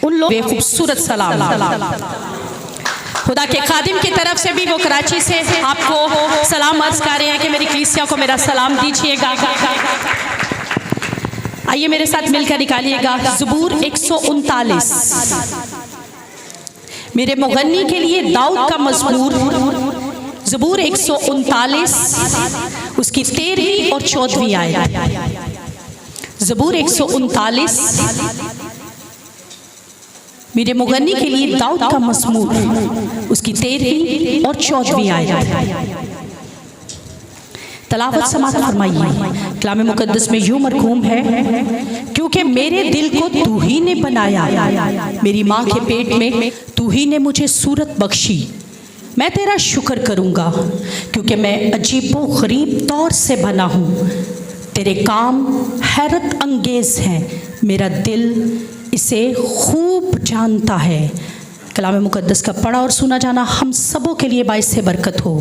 उन लोग खूबसूरत सलाम खुदा के खादिम की तरफ से भी वो कराची से आपको सलाम अर्ज कर रहे हैं कि मेरी कलीसिया को मेरा सलाम दीजिएगा। आइए मेरे साथ मिलकर निकालिएगा ज़बूर 139, मेरे मुगन्नी के लिए दाऊद का मज़मूर। ज़बूर 139 उसकी 13वीं और 14वीं आयत। ज़बूर 139 मेरे मुगन्नी के लिए दाऊद का मज़मूर, उसकी 13वीं और 14वीं आयत। तलावत समात फरमाइए। कलाम मुकद्दस में यूं मरकूम है, क्योंकि मेरे दिल को तू ही ने बनाया, मेरी माँ के पेट में तू ही ने मुझे सूरत बख्शी। मैं तेरा शुक्र करूँगा, क्योंकि मैं अजीबो गरीब तौर से बना हूँ। तेरे काम हैरत अंगेज़ हैं, मेरा दिल इसे खूब जानता है। कलाम मुकद्दस का पढ़ा और सुना जाना हम सबों के लिए बाइस से बरकत हो।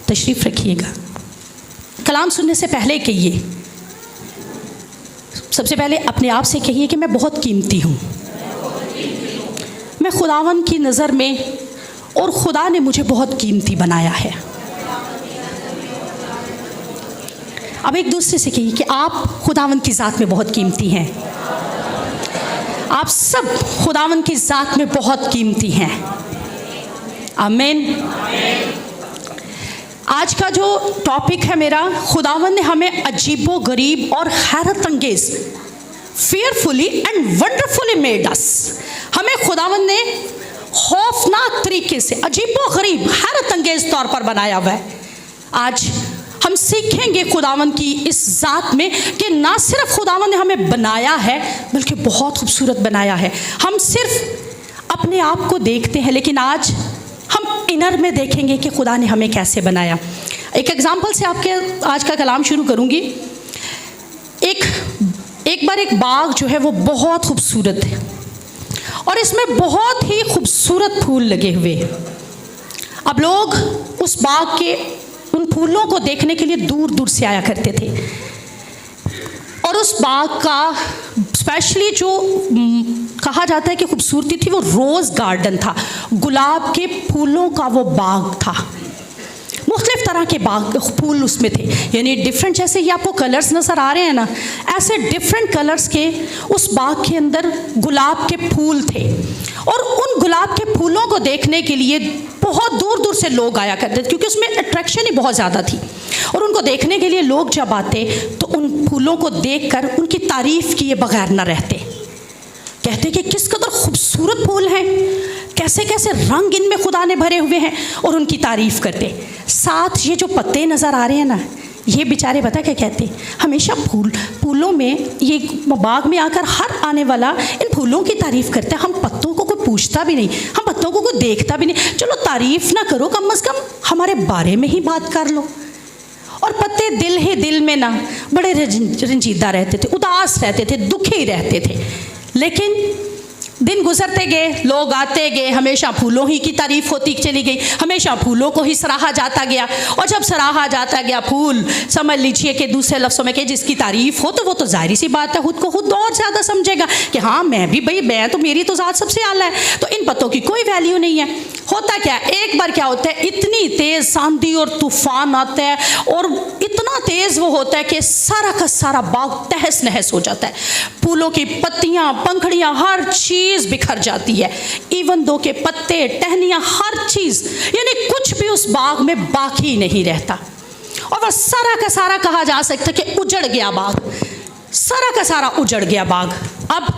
तशरीफ़ रखिएगा। कलाम सुनने से पहले कहिए, सबसे पहले अपने आप से कहिए कि मैं बहुत कीमती हूँ। मैं खुदावन की नज़र में और खुदा ने मुझे बहुत कीमती बनाया है। अब एक दूसरे से कहिए कि आप खुदावन की ज़ात में बहुत कीमती हैं। आप सब खुदावन की ज़ात में बहुत कीमती हैं। आमीन। आज का जो टॉपिक है मेरा, खुदावन ने हमें अजीबो गरीब और हैरत अंगेज, फेयरफुली एंड वंडरफुली मेड अस। हमें खुदावन ने खौफनाक तरीके से अजीबो गरीब हैरत अंगेज तौर पर बनाया हुआ है। आज हम सीखेंगे खुदावन की इस ज़ात में कि ना सिर्फ खुदावन ने हमें बनाया है, बल्कि बहुत खूबसूरत बनाया है। हम सिर्फ अपने आप को देखते हैं, लेकिन आज हम इनर में देखेंगे कि खुदा ने हमें कैसे बनाया। एक एग्जाम्पल से आपके आज का कलाम शुरू करूँगी। एक बार एक बाग जो है वो बहुत खूबसूरत है और इसमें बहुत ही खूबसूरत फूल लगे हुए। अब लोग उस बाग के उन फूलों को देखने के लिए दूर दूर से आया करते थे। और उस बाग का स्पेशली जो कहा जाता है कि खूबसूरती थी, वो रोज़ गार्डन था, गुलाब के फूलों का वो बाग था। मुख्तलिफ तरह के बाग फूल उसमें थे, यानी डिफरेंट, जैसे ये आपको कलर्स नज़र आ रहे हैं ना, ऐसे डिफरेंट कलर्स के उस बाग के अंदर गुलाब के फूल थे। और उन गुलाब के फूलों को देखने के लिए बहुत दूर दूर से लोग आया करते थे, क्योंकि उसमें अट्रैक्शन ही बहुत ज़्यादा थी। और उनको देखने के लिए लोग जब आते तो उन फूलों को देखकर उनकी तारीफ़ किए बगैर न रहते। कहते कि किस कदर खूबसूरत फूल हैं, कैसे कैसे रंग इनमें खुदा ने भरे हुए हैं, और उनकी तारीफ़ करते। साथ ये जो पत्ते नज़र आ रहे हैं ना, ये बेचारे पता क्या कहते, हमेशा फूलों में, ये बाग में आकर हर आने वाला इन फूलों की तारीफ़ करता है। हम पत्तों को कोई पूछता भी नहीं, हम पत्तों को कोई देखता भी नहीं। चलो तारीफ़ ना करो, कम से कम हमारे बारे में ही बात कर लो। और पत्ते दिल ही दिल में ना बड़े रंजीदा रहते थे, उदास रहते थे, दुखी रहते थे। लेकिन दिन गुजरते गए, लोग आते गए, हमेशा फूलों ही की तारीफ़ होती चली गई, हमेशा फूलों को ही सराहा जाता गया। और जब सराहा जाता गया फूल, समझ लीजिए कि दूसरे लफ्ज़ों में कि जिसकी तारीफ़ हो तो वो तो जाहिर सी बात है खुद को खुद और ज़्यादा समझेगा कि हाँ मैं भी, भाई मैं तो, मेरी तो ज़ात सबसे आला है, तो इन पत्तों की कोई वैल्यू नहीं है। होता क्या, एक बार क्या होता है, इतनी तेज़ आंधी और तूफ़ान आता है और इतना तेज़ वो होता है कि सारा का सारा बाग तहस नहस हो जाता है। फूलों की पत्तियाँ, पंखड़ियाँ, हर चीज़ बिखर जाती है। इवन दो के पत्ते, टहनियाँ, हर चीज़, यानी कुछ भी उस बाग में बाकी नहीं रहता। और वह सारा का सारा कहा जा सकता है कि उजड़ गया बाग, सारा का सारा उजड़ गया बाग। अब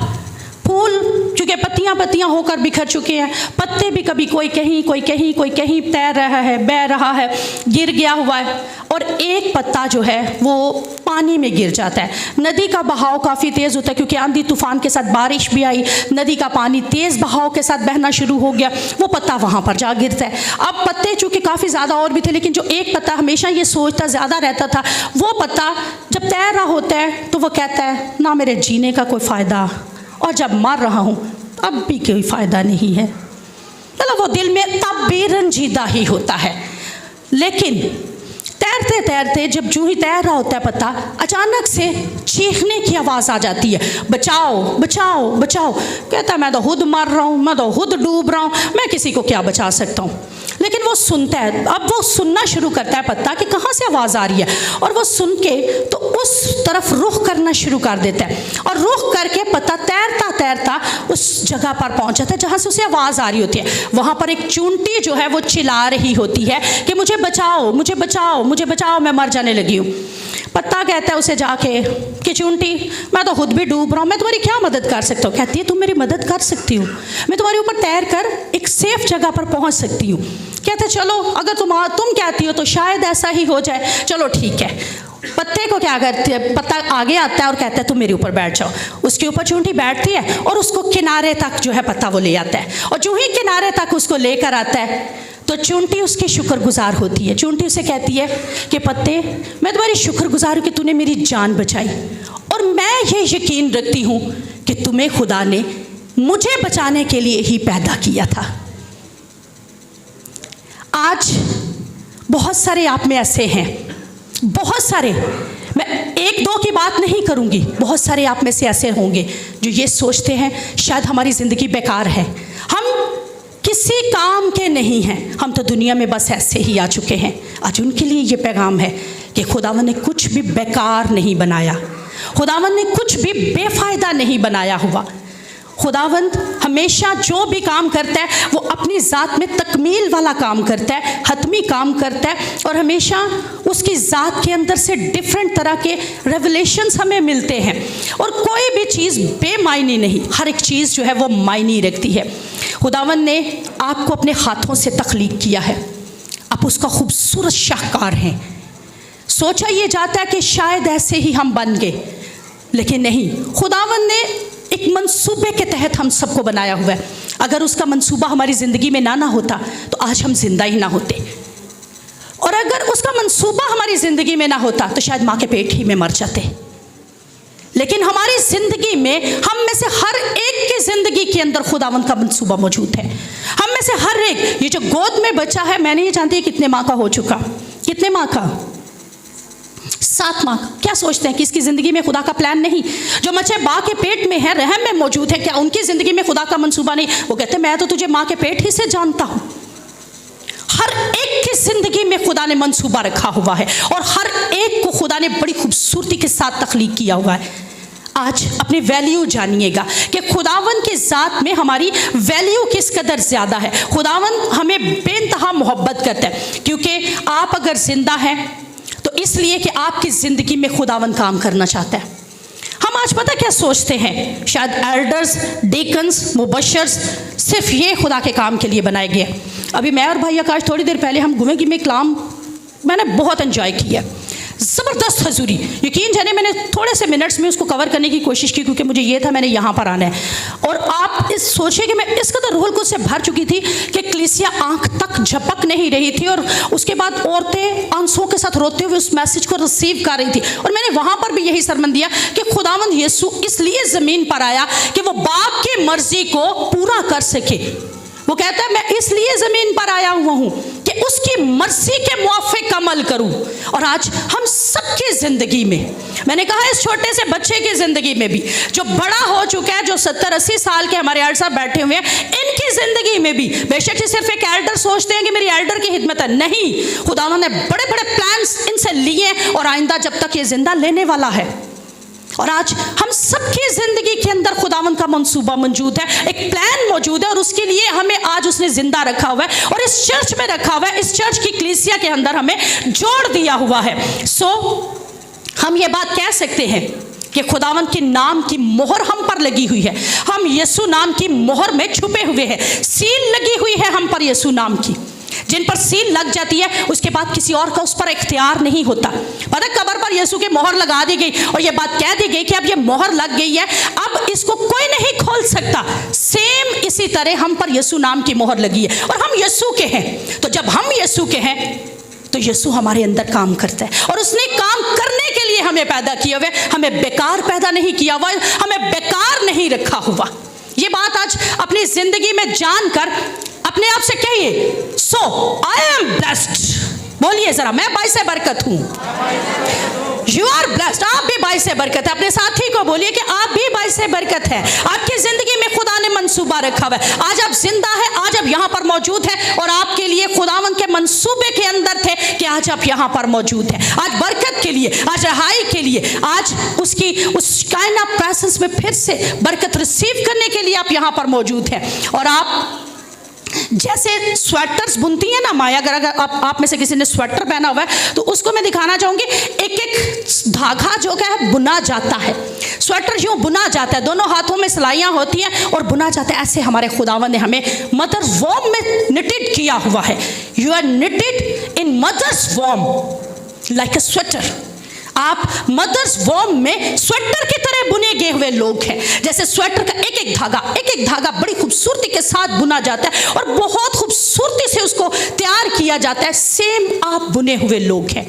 फूल चूँकि पत्तियाँ होकर बिखर चुके हैं, पत्ते भी कभी कोई कहीं कोई कहीं कोई कहीं तैर रहा है, बह रहा है, गिर गया हुआ है। और एक पत्ता जो है वो पानी में गिर जाता है। नदी का बहाव काफ़ी तेज़ होता है, क्योंकि आंधी तूफ़ान के साथ बारिश भी आई, नदी का पानी तेज़ बहाव के साथ बहना शुरू हो गया, वो पत्ता वहाँ पर जा गिरता है। अब पत्ते चूँकि काफ़ी ज़्यादा और भी थे, लेकिन जो एक पत्ता हमेशा ये सोचता ज़्यादा रहता था, वो पत्ता जब तैर रहा होता है तो वो कहता है ना मेरे जीने का कोई फ़ायदा, और जब मर रहा हूँ तब भी कोई फ़ायदा नहीं है। मतलब वो दिल में तब भी रंजीदा ही होता है। लेकिन तैरते तैरते जब जूं ही तैर रहा होता है पत्ता, अचानक से चीखने की आवाज़ आ जाती है, बचाओ बचाओ बचाओ। कहता है मैं तो खुद मर रहा हूँ, मैं तो खुद डूब रहा हूँ, मैं किसी को क्या बचा सकता हूँ। लेकिन वो सुनता है, अब वो सुनना शुरू करता है पत्ता कि कहाँ से आवाज़ आ रही है, और वो सुन के तो उस तरफ रुख करना शुरू कर देता है, और रुख करके पत्ता तैरता तैरता उस जगह पर पहुँच जाता है जहाँ से उसे आवाज़ आ रही होती है। वहाँ पर एक चूंटी जो है वो चिल्ला रही होती है कि मुझे बचाओ मुझे बचाओ मुझे बचाओ, मैं मर जाने लगी हूँ। पत्ता कहता है उसे जाके कि चूंटी मैं तो खुद भी डूब रहा हूँ, मैं तुम्हारी क्या मदद कर सकता हूँ। कहती है तुम मेरी मदद कर सकती हो, मैं तुम्हारे ऊपर तैर कर एक सेफ जगह पर पहुँच सकती हूँ। कहते चलो अगर तुम कहती हो तो शायद ऐसा ही हो जाए, चलो ठीक है। पत्ते को क्या करती है, पत्ता आगे आता है और कहता है तुम मेरे ऊपर बैठ जाओ। उसके ऊपर चूंटी बैठती है और उसको किनारे तक जो है पत्ता वो ले आता है, और जो ही किनारे तक उसको लेकर आता है तो चूंटी उसकी शुक्रगुजार होती है। चूंटी उसे कहती है कि पत्ते मैं तुम्हारी शुक्रगुजार हूँ कि तूने मेरी जान बचाई, और मैं ये यकीन रखती हूँ कि तुम्हें खुदा ने मुझे बचाने के लिए ही पैदा किया था। आज बहुत सारे आप में ऐसे हैं, बहुत सारे, मैं एक दो की बात नहीं करूंगी, बहुत सारे आप में से ऐसे होंगे जो ये सोचते हैं शायद हमारी ज़िंदगी बेकार है, हम किसी काम के नहीं हैं, हम तो दुनिया में बस ऐसे ही आ चुके हैं। आज उनके लिए ये पैगाम है कि खुदावन ने कुछ भी बेकार नहीं बनाया, खुदावन ने कुछ भी बेफायदा नहीं बनाया हुआ। खुदावंद हमेशा जो भी काम करता है वो अपनी ज़ात में तकमील वाला काम करता है, हतमी काम करता है, और हमेशा उसकी ज़ात के अंदर से डिफरेंट तरह के रेवलेशंस हमें मिलते हैं। और कोई भी चीज़ बेमायनी नहीं, हर एक चीज़ जो है वो मायनी रखती है। खुदावंद ने आपको अपने हाथों से तख्लीक किया है, आप उसका खूबसूरत शाहकार हैं। सोचा ये जाता है कि शायद ऐसे ही हम बन गए, लेकिन नहीं, खुदावंद ने एक मंसूबे के तहत हम सबको बनाया हुआ है। अगर उसका मंसूबा हमारी ज़िंदगी में ना होता तो आज हम जिंदा ही ना होते, और अगर उसका मंसूबा हमारी ज़िंदगी में ना होता तो शायद माँ के पेट ही में मर जाते। लेकिन हमारी ज़िंदगी में हम में से हर एक की ज़िंदगी के अंदर खुदावंद का मंसूबा मौजूद है। हम में से हर एक, ये जो गोद में बच्चा है, मैं नहीं जानती कितने माह का हो चुका, कितने माह का, 7 माह। क्या सोचते हैं कि इसकी ज़िंदगी में खुदा का प्लान नहीं? जो बच्चे माँ के पेट में है, रहम में मौजूद है, क्या उनकी ज़िंदगी में खुदा का मंसूबा नहीं? वो कहते हैं मैं तो तुझे माँ के पेट ही से जानता हूँ। हर एक की ज़िंदगी में खुदा ने मंसूबा रखा हुआ है, और हर एक को खुदा ने बड़ी खूबसूरती के साथ तख्लीक किया हुआ है। आज अपनी वैल्यू जानिएगा कि खुदावन की ज़ात में हमारी वैल्यू किस कदर ज़्यादा है। खुदावन हमें बेइंतहा मोहब्बत करता है, क्योंकि आप अगर ज़िंदा हैं तो इसलिए कि आपकी ज़िंदगी में खुदावन काम करना चाहता है। हम आज पता क्या सोचते हैं, शायद एल्डर्स, डीकन्स, मुबशर्स सिर्फ ये खुदा के काम के लिए बनाए गए। अभी मैं और भाई आकाश थोड़ी देर पहले हम घूमे में कलाम मैंने बहुत एंजॉय किया, ज़बरदस्त हजूरी। यकीन जाने मैंने थोड़े से मिनट्स में उसको कवर करने की कोशिश की, क्योंकि मुझे ये था मैंने यहाँ पर आना है। और आप इस सोचिए कि मैं इस कदर रूह कुछ से भर चुकी थी कि कलीसिया आंख तक झपक नहीं रही थी, और उसके बाद औरतें आंसुओं के साथ रोते हुए उस मैसेज को रिसीव कर रही थी। और मैंने वहाँ पर भी यही सरमन दिया कि खुदावंद यीशु इसलिए ज़मीन पर आया कि वो बाप की मर्जी को पूरा कर सके। वो कहता है मैं इसलिए ज़मीन पर आया हुआ हूँ कि उसकी मर्जी के मुआफिक अमल करूँ। और आज हम सबकी ज़िंदगी में, मैंने कहा इस छोटे से बच्चे की ज़िंदगी में भी, जो बड़ा हो चुका है, जो 70-80 साल के हमारे एल्डर साहब बैठे हुए हैं, इनकी ज़िंदगी में भी बेशक ही सिर्फ एक एल्डर सोचते हैं कि मेरी एल्डर की खिदमत है, नहीं, खुदावंद ने बड़े बड़े प्लान्स इनसे लिए, और आइंदा जब तक ये ज़िंदा लेने वाला है। और आज हम सबकी ज़िंदगी के अंदर खुदावंद का मंसूबा मौजूद है, एक प्लान मौजूद है, और उसके लिए हमें आज उसने ज़िंदा रखा हुआ है, और इस चर्च में रखा हुआ है, इस चर्च की कलीसिया के अंदर हमें जोड़ दिया हुआ है। सो हम ये बात कह सकते हैं कि खुदावंद के नाम की मोहर हम पर लगी हुई है, हम यीशु नाम की मोहर में छुपे हुए हैं, सील लगी हुई है हम पर यीशु नाम की। जिन पर सील लग जाती है उसके बाद किसी और का उस पर इख्तियार नहीं होता। पता कब्र पर यीशु की मोहर लगा दी गई, और ये बात कह दी गई कि अब ये मोहर लग गई है, अब इसको कोई नहीं खोल सकता। सेम इसी तरह हम पर यीशु नाम की मोहर लगी है, और हम यीशु के हैं। तो जब हम यीशु के हैं तो यीशु हमारे अंदर काम करता है, और उसने काम करने के लिए हमें पैदा किया हुआ है, हमें बेकार पैदा नहीं किया हुआ, हमें बेकार नहीं रखा हुआ। ये बात आज अपनी जिंदगी में जानकर अपने आप से कहिए, सो आई एम ब्लेस्ड, बोलिए जरा, मैं बाइसे बरकत हूं। यू आर ब्लेस्ड, आप भी बाइसे बरकत है। अपने साथी को बोलिए कि आप भी बाइसे बरकत है। आपकी जिंदगी में खुदा ने मंसूबा रखा हुआ है। आज आप जिंदा है, आज आप यहाँ पर मौजूद हैं, और आपके लिए खुदावंद के मंसूबे के अंदर थे कि आज आप यहाँ पर मौजूद हैं। आज बरकत के लिए, आज रहाई के लिए, आज उसकी उस कायना प्रेजेंस में फिर से बरकत रिसीव करने के लिए आप यहाँ पर मौजूद हैं। और आप जैसे स्वेटर्स बुनती है ना माया, अगर आप में से किसी ने स्वेटर पहना हुआ है तो उसको मैं दिखाना चाहूंगी। एक एक धागा जो क्या है बुना जाता है, स्वेटर यूं बुना जाता है, दोनों हाथों में सिलाइयां होती हैं और बुना जाता है। ऐसे हमारे खुदावंद ने हमें मदर्स वॉर्म में निटेड किया हुआ है। You are knitted in mother's वॉर्म लाइक अ स्वेटर। आप मदर्स वॉर्म में स्वेटर की तरह बुने गए हुए लोग हैं। जैसे स्वेटर का एक एक धागा बड़ी खूबसूरती के साथ बुना जाता है और बहुत खूबसूरती से उसको तैयार किया जाता है, सेम आप बुने हुए लोग हैं,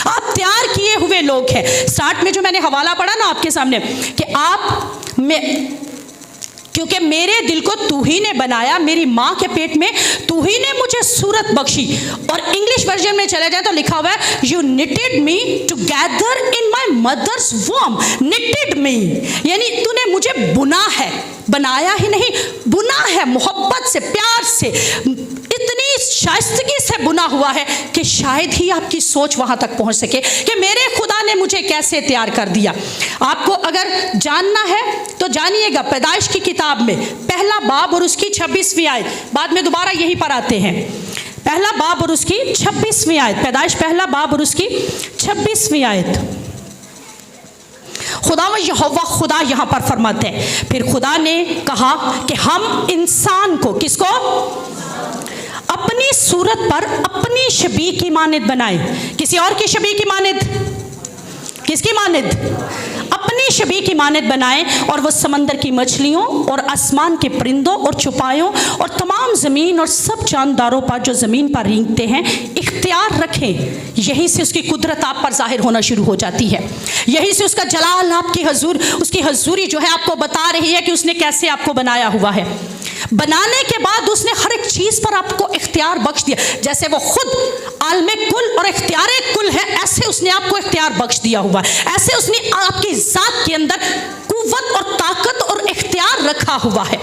आप तैयार किए हुए लोग हैं। स्टार्ट में जो मैंने हवाला पढ़ा ना आपके सामने कि आप में, क्योंकि मेरे दिल को तू ही ने बनाया, मेरी माँ के पेट में तू ही ने मुझे सूरत बख्शी। और इंग्लिश वर्जन में चले जाए तो लिखा हुआ है you knitted me together in my mother's वॉर्म। निटेड मी यानी तूने मुझे बुना है, बनाया ही नहीं, बुना है, मोहब्बत से, प्यार से, इतनी शाइस्तगी से बुना हुआ है कि शायद ही आपकी सोच वहां तक पहुंच सके कि मेरे खुदा ने मुझे कैसे तैयार कर दिया। आपको अगर जानना है तो जानिएगा, पैदाइश की किताब में पहला बाब और उसकी 26वीं आयत, बाद में दोबारा यहीं पर आते हैं। पहला बाब और उसकी 26वीं आयत, पैदाइश पहला बाब और उसकी 26वीं आयत। खुदा यहां पर फरमाते हैं, फिर खुदा ने कहा कि हम इंसान को, किसको? अपनी सूरत पर अपनी शबीह की मानद बनाए। किसी और की शबीह की मानद, किसकी मानद? अपनी शबीह की मानद बनाए, और वो समंदर की मछलियों और आसमान के परिंदों और चुपायों और तमाम ज़मीन और सब जानदारों पर जो ज़मीन पर रेंगते हैं इख्तियार रखें। यहीं से उसकी कुदरत आप पर जाहिर होना शुरू हो जाती है, यहीं से उसका जलाल आपकी हजूर, उसकी हजूरी जो है आपको बता रही है कि उसने कैसे आपको बनाया हुआ है। बनाने के बाद उसने हर एक चीज़ पर आपको इख्तियार बख्श दिया। जैसे वो खुद आलमे कुल और इख्तियार कुल है, ऐसे उसने आपको इख्तियार बख्श दिया हुआ है। ऐसे उसने आपकी ज़ात के अंदर कुव्वत और ताकत और इख्तियार रखा हुआ है।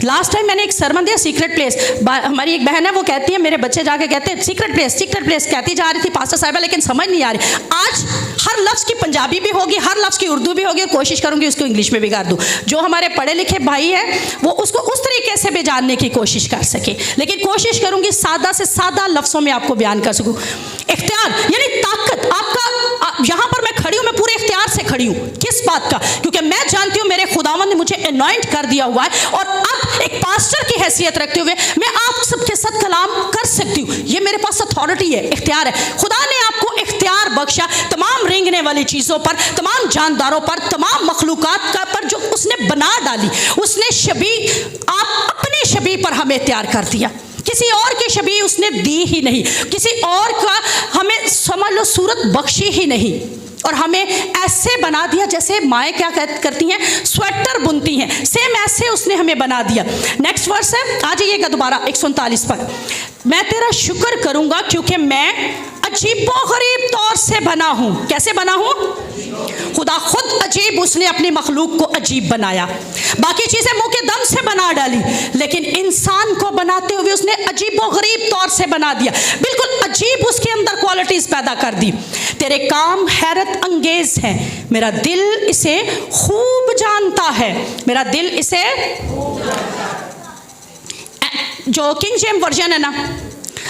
लास्ट टाइम मैंने एक सरमन दिया, सीक्रेट प्लेस। हमारी एक बहन है, वो कहती है, मेरे बच्चे जाके कहते हैं सीक्रेट प्लेस कहती जा रही थी पास्टर साहिबा, लेकिन समझ नहीं आ रही। आज हर लफ्ज़ की पंजाबी भी होगी, हर लफ्ज़ की उर्दू भी होगी, कोशिश करूंगी उसको इंग्लिश में भी कर दूँ। जो हमारे पढ़े लिखे भाई हैं वो उसको उस तरीके से भी जानने की कोशिश कर सके, लेकिन कोशिश करूंगी सादा से सादा लफ्ज़ों में आपको बयान कर सकूँ। इख्तियार यानी ताकत। आपका यहाँ पर मैं खड़ी हूँ, मैं पूरे इख्तियार से खड़ी हूँ। किस बात का? क्योंकि मैं जानती हूँ मेरे खुदावंद ने मुझे अनॉइंट कर दिया हुआ है, और अब एक पास्टर की हैसियत रखते हुए मैं आप सबके साथ कलाम कर सकती हूँ। ये मेरे पास अथॉरिटी है, इख्तियार है। खुदा ने आपको इख्तियार बख्शा तमाम रेंगने वाली चीज़ों पर, तमाम जानदारों पर, तमाम मखलूकात का पर जो उसने बना डाली। उसने शबीह, आप अपनी शबीह पर हमें तैयार कर दिया। किसी और की शबीह उसने दी ही नहीं, किसी और का हमें समझ लो सूरत बख्शी ही नहीं, और हमें ऐसे बना दिया जैसे माएँ क्या करती हैं, स्वेटर बुनती हैं, सेम ऐसे उसने हमें बना दिया। नेक्स्ट वर्स है, आ जाइएगा दोबारा 139 पर। मैं तेरा शुक्र करूंगा क्योंकि मैं अजीबो गरीब तौर से बना हूं। कैसे बना हूं? खुदा खुद अजीब, उसने अपनी मखलूक को अजीब बनाया। बाकी चीजें मुंह के दम से बना डाली, लेकिन इंसान को बनाते हुए उसने अजीबो गरीब तौर से बना दिया। बिल्कुल अजीब उसके अंदर क्वालिटीज पैदा कर दी। तेरे काम हैरत अंगेज हैं, मेरा दिल इसे खूब जानता है। मेरा दिल इसे, जो किंग जेम्स वर्जन है ना,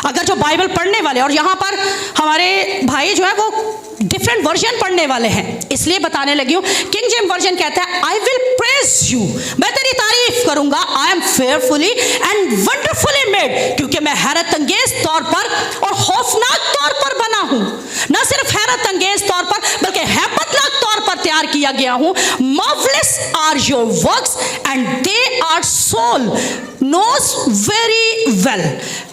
अगर जो बाइबल पढ़ने वाले, और यहाँ पर हमारे भाई जो है वो डिफरेंट वर्जन पढ़ने वाले हैं, इसलिए बताने लगी हूँ। किंग जेम्स वर्जन कहता है आई विल प्रेज यू, मैं तेरी तारीफ करूंगा। I am fearfully and wonderfully made, क्योंकि मैं हैरत अंगेज तौर पर और खौफनाक तौर पर बना हूँ। न सिर्फ हैरत अंगेज तौर पर बल्कि हैबतनाक तौर पर तैयार किया गया हूँ। Marvellous are your works and they are soul knows very well,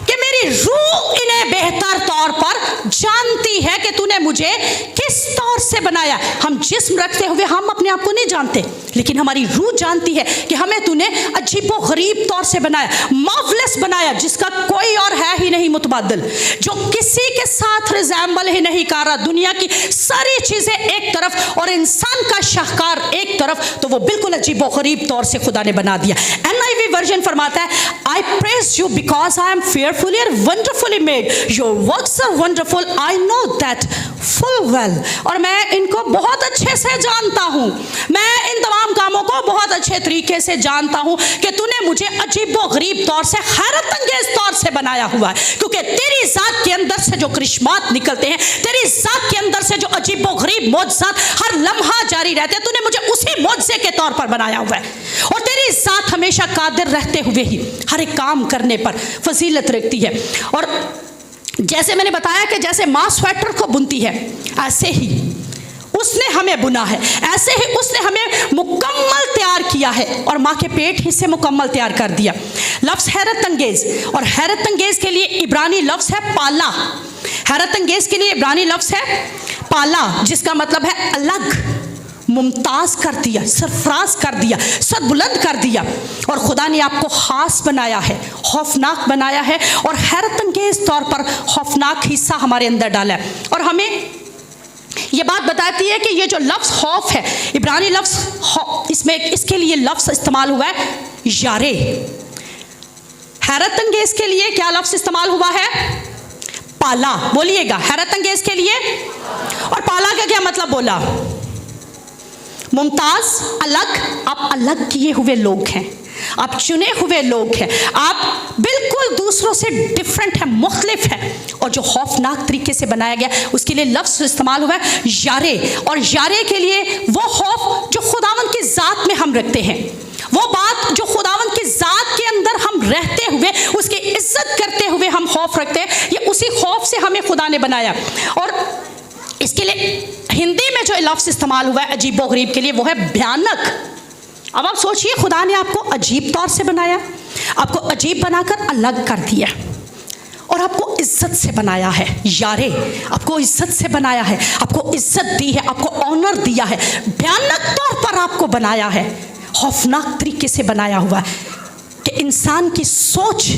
कि मेरी रूह इन्हें से बेहतर तौर पर जानती है कि तूने मुझे किस तौर से बनाया। हम जिस्म रखते हुए हम अपने आप को नहीं जानते, लेकिन हमारी रूह जानती है कि हमें तूने अजीबो गरीब तौर से बनाया, मार्वलस बनाया, जिसका कोई और है ही नहीं मुतबादल, जो किसी के साथ रिजेंबल ही नहीं कर रहा। दुनिया की सारी चीजें एक तरफ और इंसान का शाहकार एक तरफ, तो वो बिल्कुल अजीबो गरीब तौर से खुदा ने बना दिया। NIV वर्जन फरमाता है, आई praise you because I am fearfully and wonderfully made. Your works are wonderful. I know that full well. और मैं इनको बहुत अच्छे से जानता हूँ, मैं इन तमाम कामों को बहुत अच्छे तरीके से जानता हूँ कि तूने मुझे अजीबो गरीब तौर से, हैरत अंगेज तौर से बनाया हुआ है, क्योंकि तेरी जात के अंदर से जो करिश्मात निकलते हैं, तेरी जात के अंदर से जो अजीबो गरीब मौजज़ात हर लम्हा जारी रहते हैं, तूने मुझे उसी मौजज़े के तौर पर बनाया हुआ है। और तेरी जात हमेशा कादिर रहते हुए ही हर एक काम करने पर फजीलत रखती है। और जैसे मैंने बताया कि जैसे माँ स्वेटर को बुनती है, ऐसे ही उसने हमें बुना है, ऐसे ही उसने हमें मुकम्मल तैयार किया है और माँ के पेट ही से मुकम्मल तैयार कर दिया। लफ्ज़ हैरत अंगेज, और हैरत अंगेज के लिए इब्रानी लफ्ज़ है पाला। हैरत अंगेज के लिए इब्रानी लफ्ज़ है पाला, जिसका मतलब है अलग, मुमताज़ कर दिया, सरफराज कर दिया, सरबुलंद कर दिया। और खुदा ने आपको ख़ास बनाया है, खौफनाक बनाया है, और हैरत अंगेज़ तौर पर खौफनाक हिस्सा हमारे अंदर डाला है। और हमें ये बात बताती है कि ये जो लफ्ज़ खौफ है, इब्रानी लफ्ज़, इसमें इसके लिए लफ्ज़ इस्तेमाल हुआ है यारे। हैरत अंगेज़ के लिए क्या लफ्ज़ इस्तेमाल हुआ है? पाला। बोलिएगा, हैरत अंगेज़ के लिए। और पाला का क्या मतलब बोला? मुमताज़, अलग। आप अलग किए हुए लोग हैं, आप चुने हुए लोग हैं, आप बिल्कुल दूसरों से डिफरेंट है, मुख्तलिफ है। और जो खौफनाक तरीके से बनाया गया, उसके लिए लफ्ज़ इस्तेमाल हुआ है यारे। और यारे के लिए वो खौफ जो खुदावंद की ज़ात में हम रखते हैं, वो बात जो खुदावंद की ज़ात के अंदर हम रहते हुए, उसकी इज्जत करते हुए हम खौफ रखते हैं, ये उसी खौफ से हमें खुदा ने बनाया। और इसके लिए हिंदी में जो लफ्ज़ इस्तेमाल हुआ है अजीबो गरीब के लिए, वो है भयानक। अब आप सोचिए, खुदा ने आपको अजीब तौर से बनाया, आपको अजीब बनाकर अलग कर दिया, और आपको इज्जत से बनाया है यारे, आपको इज्जत से बनाया है, आपको इज्जत दी है, आपको ऑनर दिया है, भयानक तौर पर आपको बनाया है, खौफनाक तरीके से बनाया हुआ है कि इंसान की सोच,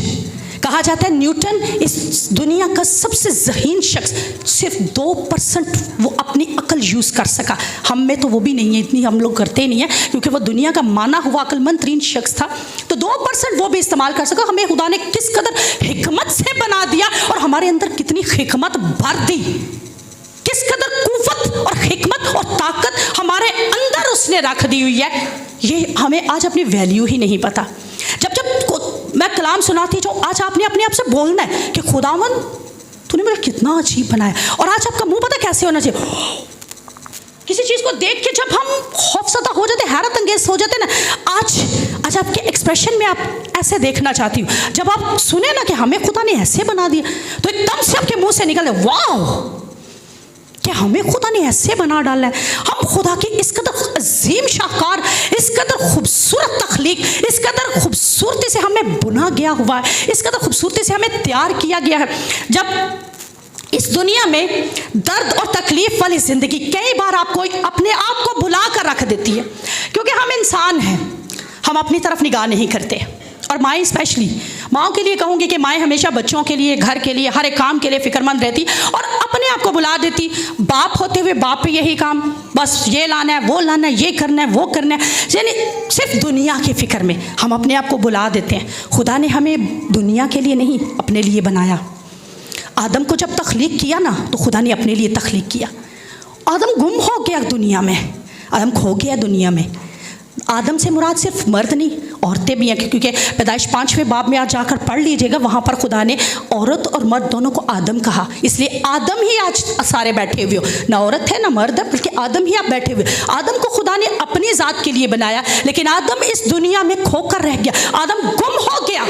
कहा जाता है न्यूटन इस दुनिया का सबसे ज़हीन शख्स, सिर्फ 2% वो अपनी अकल यूज़ कर सका। हम में तो वो भी नहीं है, इतनी हम लोग करते नहीं हैं, क्योंकि वो दुनिया का माना हुआ अक्लमंद तरीन शख्स था, तो 2% वो भी इस्तेमाल कर सका। हमें खुदा ने किस कदर हिकमत से बना दिया, और हमारे अंदर कितनी हिकमत भर दी, किस कदर कुव्वत और हिकमत और ताकत हमारे अंदर उसने रख दी हुई है, ये हमें आज अपनी वैल्यू ही नहीं पता। जब मैं कलाम सुनाती जो आज आपने अपने आप से बोलना है कि खुदावन तूने मुझे कितना अजीब बनाया, और आज आपका मुंह पता कैसे होना चाहिए, किसी चीज़ को देख के जब हम खौफसदा हो जाते, हैरत अंगेज हो जाते ना, आज आपके एक्सप्रेशन में आप ऐसे देखना चाहती हूँ, जब आप सुने ना कि हमें खुदा ने ऐसे बना दिया, तो एकदम से आपके मुंह से निकले वाह, क्या हमें खुदा ने ऐसे बना डाला है। हम खुदा की इस कदर अजीम शाहकार, इस कदर खूबसूरत तख्लीक, इस कदर खूबसूरती से हमें बुना गया हुआ है, इस कदर खूबसूरती से हमें तैयार किया गया है। जब इस दुनिया में दर्द और तकलीफ वाली ज़िंदगी कई बार आपको अपने आप को भुला कर रख देती है, क्योंकि हम इंसान हैं, हम अपनी तरफ निगाह नहीं करते। और माएँ स्पेशली, माओं के लिए कहूँगी कि माएँ हमेशा बच्चों के लिए, घर के लिए, हर एक काम के लिए फ़िक्रमंद रहती और अपने आप को बुला देती। बाप होते हुए बाप पे यही काम, बस ये लाना है, वो लाना है, ये करना है, वो करना है, यानी सिर्फ दुनिया की फ़िक्र में हम अपने आप को बुला देते हैं। खुदा ने हमें दुनिया के लिए नहीं, अपने लिए बनाया। आदम को जब तख्लीक किया ना, तो खुदा ने अपने लिए तख्लीक किया। आदम गुम हो गया दुनिया में, आदम खो गया दुनिया में। आदम से मुराद सिर्फ मर्द नहीं, औरतें भी हैं, क्योंकि पैदाइश 5वें बाब में आज जाकर पढ़ लीजिएगा, वहाँ पर खुदा ने औरत और मर्द दोनों को आदम कहा, इसलिए आदम ही आज सारे बैठे हुए हो, ना औरत है ना मर्द है, बल्कि आदम ही आप बैठे हुए। आदम को खुदा ने अपनी ज़ात के लिए बनाया, लेकिन आदम इस दुनिया में खोकर रह गया, आदम गुम हो गया।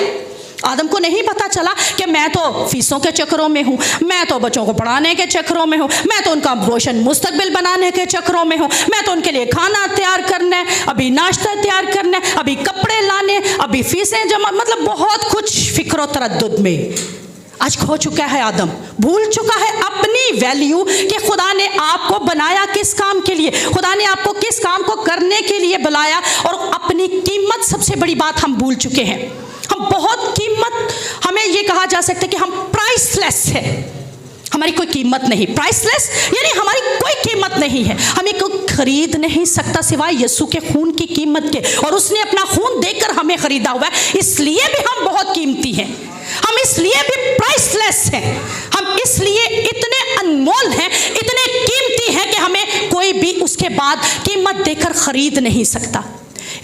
आदम को नहीं पता चला कि मैं तो फीसों के चक्करों में हूँ, मैं तो बच्चों को पढ़ाने के चक्करों में हूँ, मैं तो उनका रोशन मुस्तकबिल बनाने के चक्करों में हूँ, मैं तो उनके लिए खाना तैयार करना है, अभी नाश्ता तैयार करना है, अभी कपड़े लाने, अभी फीसें जमा, मतलब बहुत कुछ फ़िक्र तरद्दुद में आज खो चुका है आदम, भूल चुका है अपनी वैल्यू कि खुदा ने आपको बनाया किस काम के लिए, खुदा ने आपको किस काम को करने के लिए बुलाया, और अपनी कीमत, सबसे बड़ी बात हम भूल चुके हैं। हम बहुत कीमत, हमें ये कहा जा सकता है कि हम प्राइसलेस है, हमारी कोई कीमत नहीं। प्राइसलेस यानी हमारी कोई कीमत नहीं है, हमें कोई खरीद नहीं सकता सिवाय यीशु के खून की कीमत के, और उसने अपना खून देकर हमें खरीदा हुआ है। इसलिए भी हम बहुत कीमती हैं, हम इसलिए भी प्राइसलेस हैं, हम इसलिए इतने अनमोल हैं, इतने कीमती हैं कि हमें कोई भी उसके बाद कीमत देकर खरीद नहीं सकता।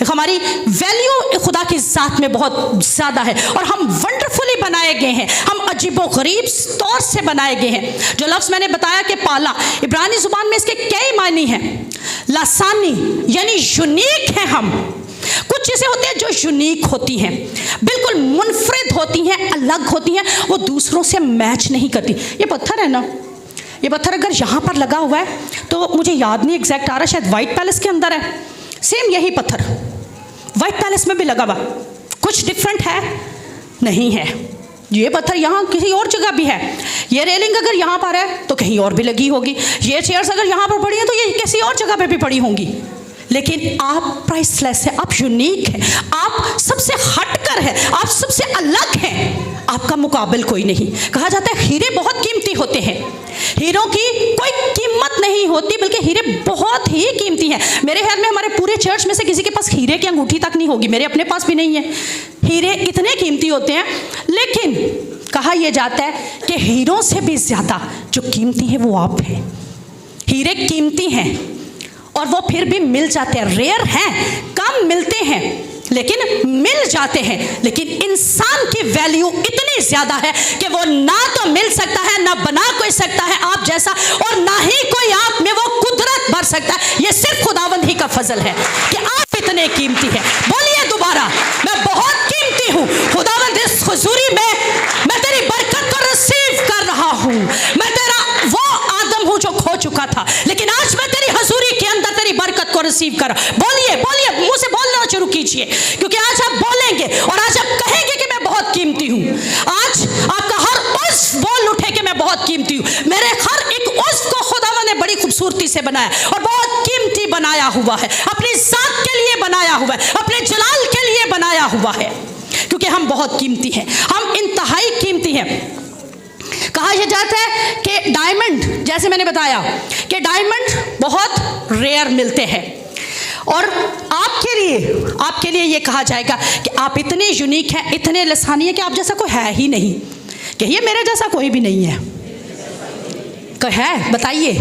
हमारी वैल्यू खुदा की ज़ात में बहुत ज़्यादा है, और हम वंडरफुली बनाए गए हैं, हम अजीबोगरीब तौर से बनाए गए हैं। जो लफ्ज़ मैंने बताया कि पाला, इब्रानी ज़ुबान में इसके कई मायने हैं। लासानी यानी यूनिक है हम, कुछ चीज़ें होती हैं जो यूनिक होती हैं, बिल्कुल मुनफरिद होती हैं, अलग होती हैं, वो दूसरों से मैच नहीं करती। ये पत्थर है ना, ये पत्थर अगर यहाँ पर लगा हुआ है तो मुझे याद नहीं एग्जैक्ट आ रहा, शायद वाइट पैलेस के अंदर है, सेम यही पत्थर वाइट पैलेस में भी लगा हुआ, कुछ डिफरेंट है नहीं है। ये पत्थर यहाँ किसी और जगह भी है, ये रेलिंग अगर यहाँ पर है तो कहीं और भी लगी होगी, ये चेयर्स अगर यहाँ पर पड़ी हैं तो ये किसी और जगह पे भी पड़ी होंगी, लेकिन आप प्राइसलेस है, आप यूनिक हैं, आप सबसे हटकर है, आप सबसे अलग हैं, आपका मुकाबिल कोई नहीं। कहा जाता है हीरे बहुत कीमती होते हैं, हीरों की कोई कीमत नहीं होती, बल्कि हीरे बहुत ही कीमती हैं। मेरे ख्याल में हमारे पूरे चर्च में से किसी के पास हीरे की अंगूठी तक नहीं होगी, मेरे अपने पास भी नहीं है। हीरे इतने कीमती होते हैं, लेकिन कहा यह जाता है कि हीरों से भी ज़्यादा जो कीमती है वो आप हैं। हीरे कीमती हैं और वो फिर भी मिल जाते हैं, रेयर हैं, कम मिलते हैं, लेकिन मिल जाते हैं। लेकिन इंसान की वैल्यू इतनी ज़्यादा है कि वो ना तो मिल सकता है, ना बना कोई सकता है आप जैसा, और ना ही कोई आप में वो कुदरत भर सकता है। ये सिर्फ खुदावंद ही का फजल है कि आप इतने कीमती हैं। बोलिए दोबारा, मैं बहुत कीमती हूँ खुदावंद, इस हुजूरी में मैं तेरी बरकत को रिसीव कर रहा हूँ। मैं तेरा वो आदम हूँ जो खो चुका था, लेकिन आज मैं तेरी हुजूरी के अंदर तेरी बरकत को रिसीव कर। बोलिए बोलिए, मुंह से बोलना शुरू कीजिए, क्योंकि आज आप बोलेंगे और आज आप कहेंगे कि मैं बहुत कीमती हूँ। आज आपका हर उज़्व बोल उठे कि मैं बहुत कीमती हूँ। मेरे हर एक उज़्व को खुदावंद ने बड़ी खूबसूरती से बनाया और बहुत कीमती बनाया हुआ है, अपनी ज़ात के लिए बनाया हुआ है, अपने जलाल के लिए बनाया हुआ है, क्योंकि हम बहुत कीमती हैं, हम इंतहाई कीमती हैं। कहा यह जाता है कि डायमंड, जैसे मैंने बताया कि डायमंड बहुत रेयर मिलते हैं, और आपके लिए ये कहा जाएगा कि आप इतने यूनिक हैं, इतने लसानी हैं कि आप जैसा कोई है ही नहीं। कहिए मेरे जैसा कोई भी नहीं है। है बताइए,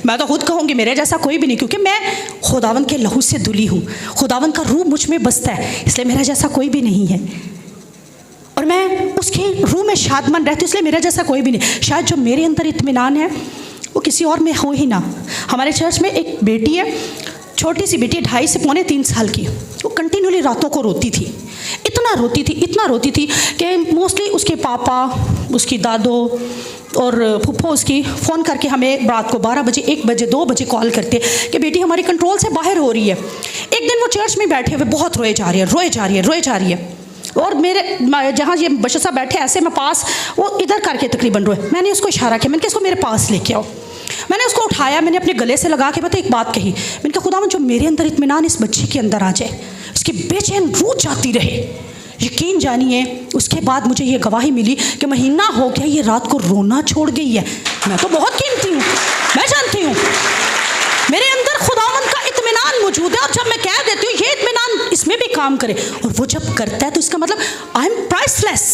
मैं तो खुद कहूँगी मेरे जैसा कोई भी नहीं, क्योंकि मैं खुदावंद के लहू से धुली हूँ, खुदावंद का रूह मुझ में बसता है, इसलिए मेरा जैसा कोई भी नहीं है, और मैं उसके रूह में शादमन रहती हूँ, इसलिए मेरा जैसा कोई भी नहीं। शायद जो मेरे अंदर इत्मीनान है वो किसी और में हो ही ना। हमारे चर्च में एक बेटी है, छोटी सी बेटी, 2.5 से पौने 3 साल की, वो कंटिन्यूली रातों को रोती थी, इतना रोती थी कि मोस्टली उसके पापा, उसकी दादो और फूफो उसकी फ़ोन करके हमें रात को 12 बजे, 1 बजे, 2 बजे कॉल करते कि बेटी हमारी कंट्रोल से बाहर हो रही है। एक दिन वो चर्च में बैठे हुए बहुत रोए जा रही है, और मेरे जहाँ ये बच्चे साहब बैठे ऐसे मैं पास, वो इधर करके तकरीबन रोए। मैंने उसको इशारा किया, मैंने इसको मेरे पास लेके आओ। मैंने उसको उठाया, मैंने अपने गले से लगा के पता एक बात कही, मैंने कहा खुदावंद जो मेरे अंदर इत्मीनान इस बच्ची के अंदर आ जाए, उसकी बेचैन रूह जाती रहे। यकीन जानिए उसके बाद मुझे ये गवाही मिली कि महीना हो गया ये रात को रोना छोड़ गई है। मैं तो बहुत कीमती हूँ, मैं जानती हूँ मेरे अंदर खुदावंद का इत्मीनान मौजूद है, और जब मैं कह देती हूँ ये इत्मीनान इसमें भी काम करे, और वो जब करता है तो इसका मतलब आई एम प्राइसलेस,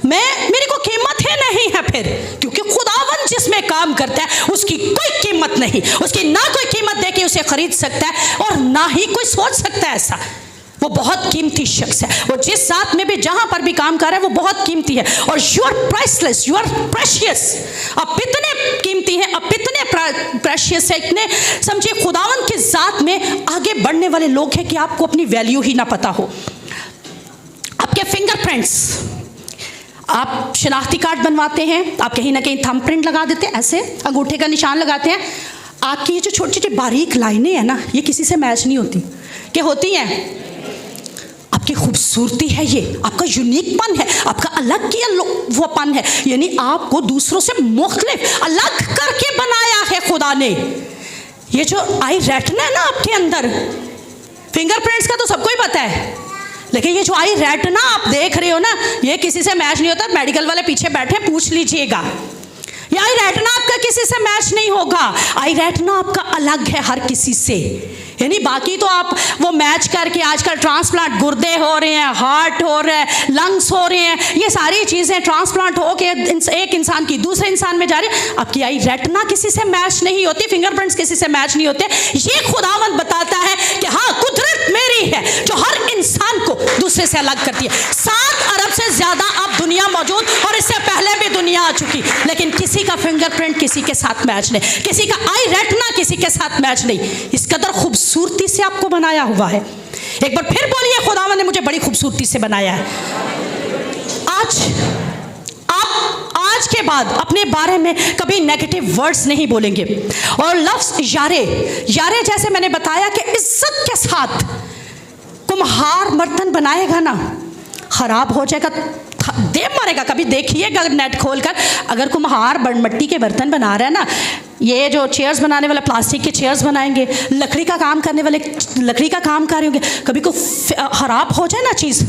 मेरी को कीमत है नहीं है फिर, क्योंकि खुदावंद जिसमें काम करता है उसकी कोई कीमत नहीं, उसकी ना कोई कीमत दे के उसे खरीद सकता है, और ना ही कोई सोच सकता है ऐसा। वो बहुत कीमती शख्स है, वो जिस साथ में भी जहां पर भी काम कर रहा है वो बहुत कीमती है, और you are priceless, you are precious. आप इतने कीमती हैं, आप इतने प्रेशियस है, इतने समझिए खुदावंद की जात में आगे बढ़ने वाले लोग हैं कि आपको अपनी वैल्यू ही ना पता हो। आपके फिंगरप्रिंट्स, आप शनाख्ती कार्ड बनवाते हैं, आप कहीं ना कहीं थंबप्रिंट लगा देते हैं, ऐसे अंगूठे का निशान लगाते हैं, आपकी ये जो छोटी छोटी बारीक लाइनें हैं ना, ये किसी से मैच नहीं होती, क्या होती हैं? आपकी खूबसूरती है, ये आपका यूनिकपन है, आपका अलग किया वोपन है, यानी आपको दूसरों से मुख्तलिफ अलग करके बनाया है खुदा ने। ये जो आई रेटिना है ना आपके अंदर, फिंगरप्रिंट्स का तो सबको ही पता है, लेकिन ये जो आई रेटिना आप देख रहे हो ना, ये किसी से मैच नहीं होता। मेडिकल वाले पीछे बैठे, पूछ लीजिएगा। ये आई रेटिना आपका किसी से मैच नहीं होगा। आई रेटिना आपका अलग है हर किसी से, यानी बाकी तो आप वो मैच करके, आजकल ट्रांसप्लांट गुर्दे हो रहे हैं, हार्ट हो रहा है, लंग्स हो रहे हैं, ये सारी चीज़ें ट्रांसप्लांट हो के एक इंसान की दूसरे इंसान में जा रही है। आपकी आई रेटिना किसी से मैच नहीं होती, फिंगरप्रिंट्स किसी से मैच नहीं होते। ये खुदावंद बताता है कि हाँ, कुदरत मेरी है जो हर इंसान को दूसरे से अलग करती है। 7 अरब से ज़्यादा अब दुनिया मौजूद, और इससे पहले भी दुनिया आ चुकी, लेकिन किसी का फिंगरप्रिंट किसी के साथ मैच नहीं, किसी का आई रेटिना किसी के साथ मैच नहीं। इस कदर खूबसूरती से आपको बनाया हुआ है। एक बार फिर बोलिए, खुदावंद ने मुझे बड़ी खूबसूरती से बनाया है। आज के बाद अपने बारे में कभी नेगेटिव वर्ड्स नहीं बोलेंगे। और लफ्ज यारे, यारे जैसे मैंने बताया कि इज्जत के साथ कुम्हार बर्तन बनाएगा ना, खराब हो जाएगा, दे मारेगा। कभी देखिएगा नेट खोलकर, अगर कुम्हार मट्टी के बर्तन बना रहा है ना, ये जो चेयर्स बनाने वाला प्लास्टिक के चेयर्स बनाएंगे, लकड़ी का काम करने वाले लकड़ी का काम कर रहे होंगे, कभी को खराब हो जाए ना चीज़,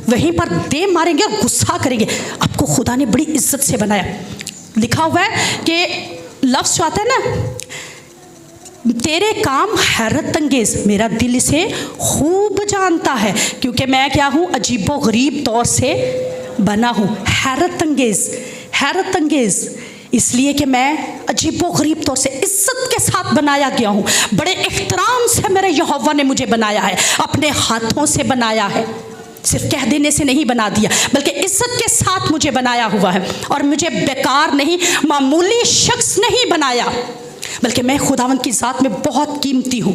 वहीं पर दे मारेंगे और गुस्सा करेंगे। आपको खुदा ने बड़ी इज्जत से बनाया। लिखा हुआ है कि लफ्ज़ जो आता है ना, तेरे काम हैरत अंगेज, मेरा दिल इसे खूब जानता है, क्योंकि मैं क्या हूँ, अजीबो गरीब तौर से बना हूँ। हैरत अंगेज, हैरत अंगेज इसलिए कि मैं अजीबो गरीब तौर से इज्जत के साथ बनाया गया हूँ। बड़े इख्तराम से मेरे यहोवा ने मुझे बनाया है, अपने हाथों से बनाया है। सिर्फ कह देने से नहीं बना दिया, बल्कि इज्जत के साथ मुझे बनाया हुआ है। और मुझे बेकार नहीं, मामूली शख्स नहीं बनाया, बल्कि मैं खुदावंद की ज़ात में बहुत कीमती हूँ।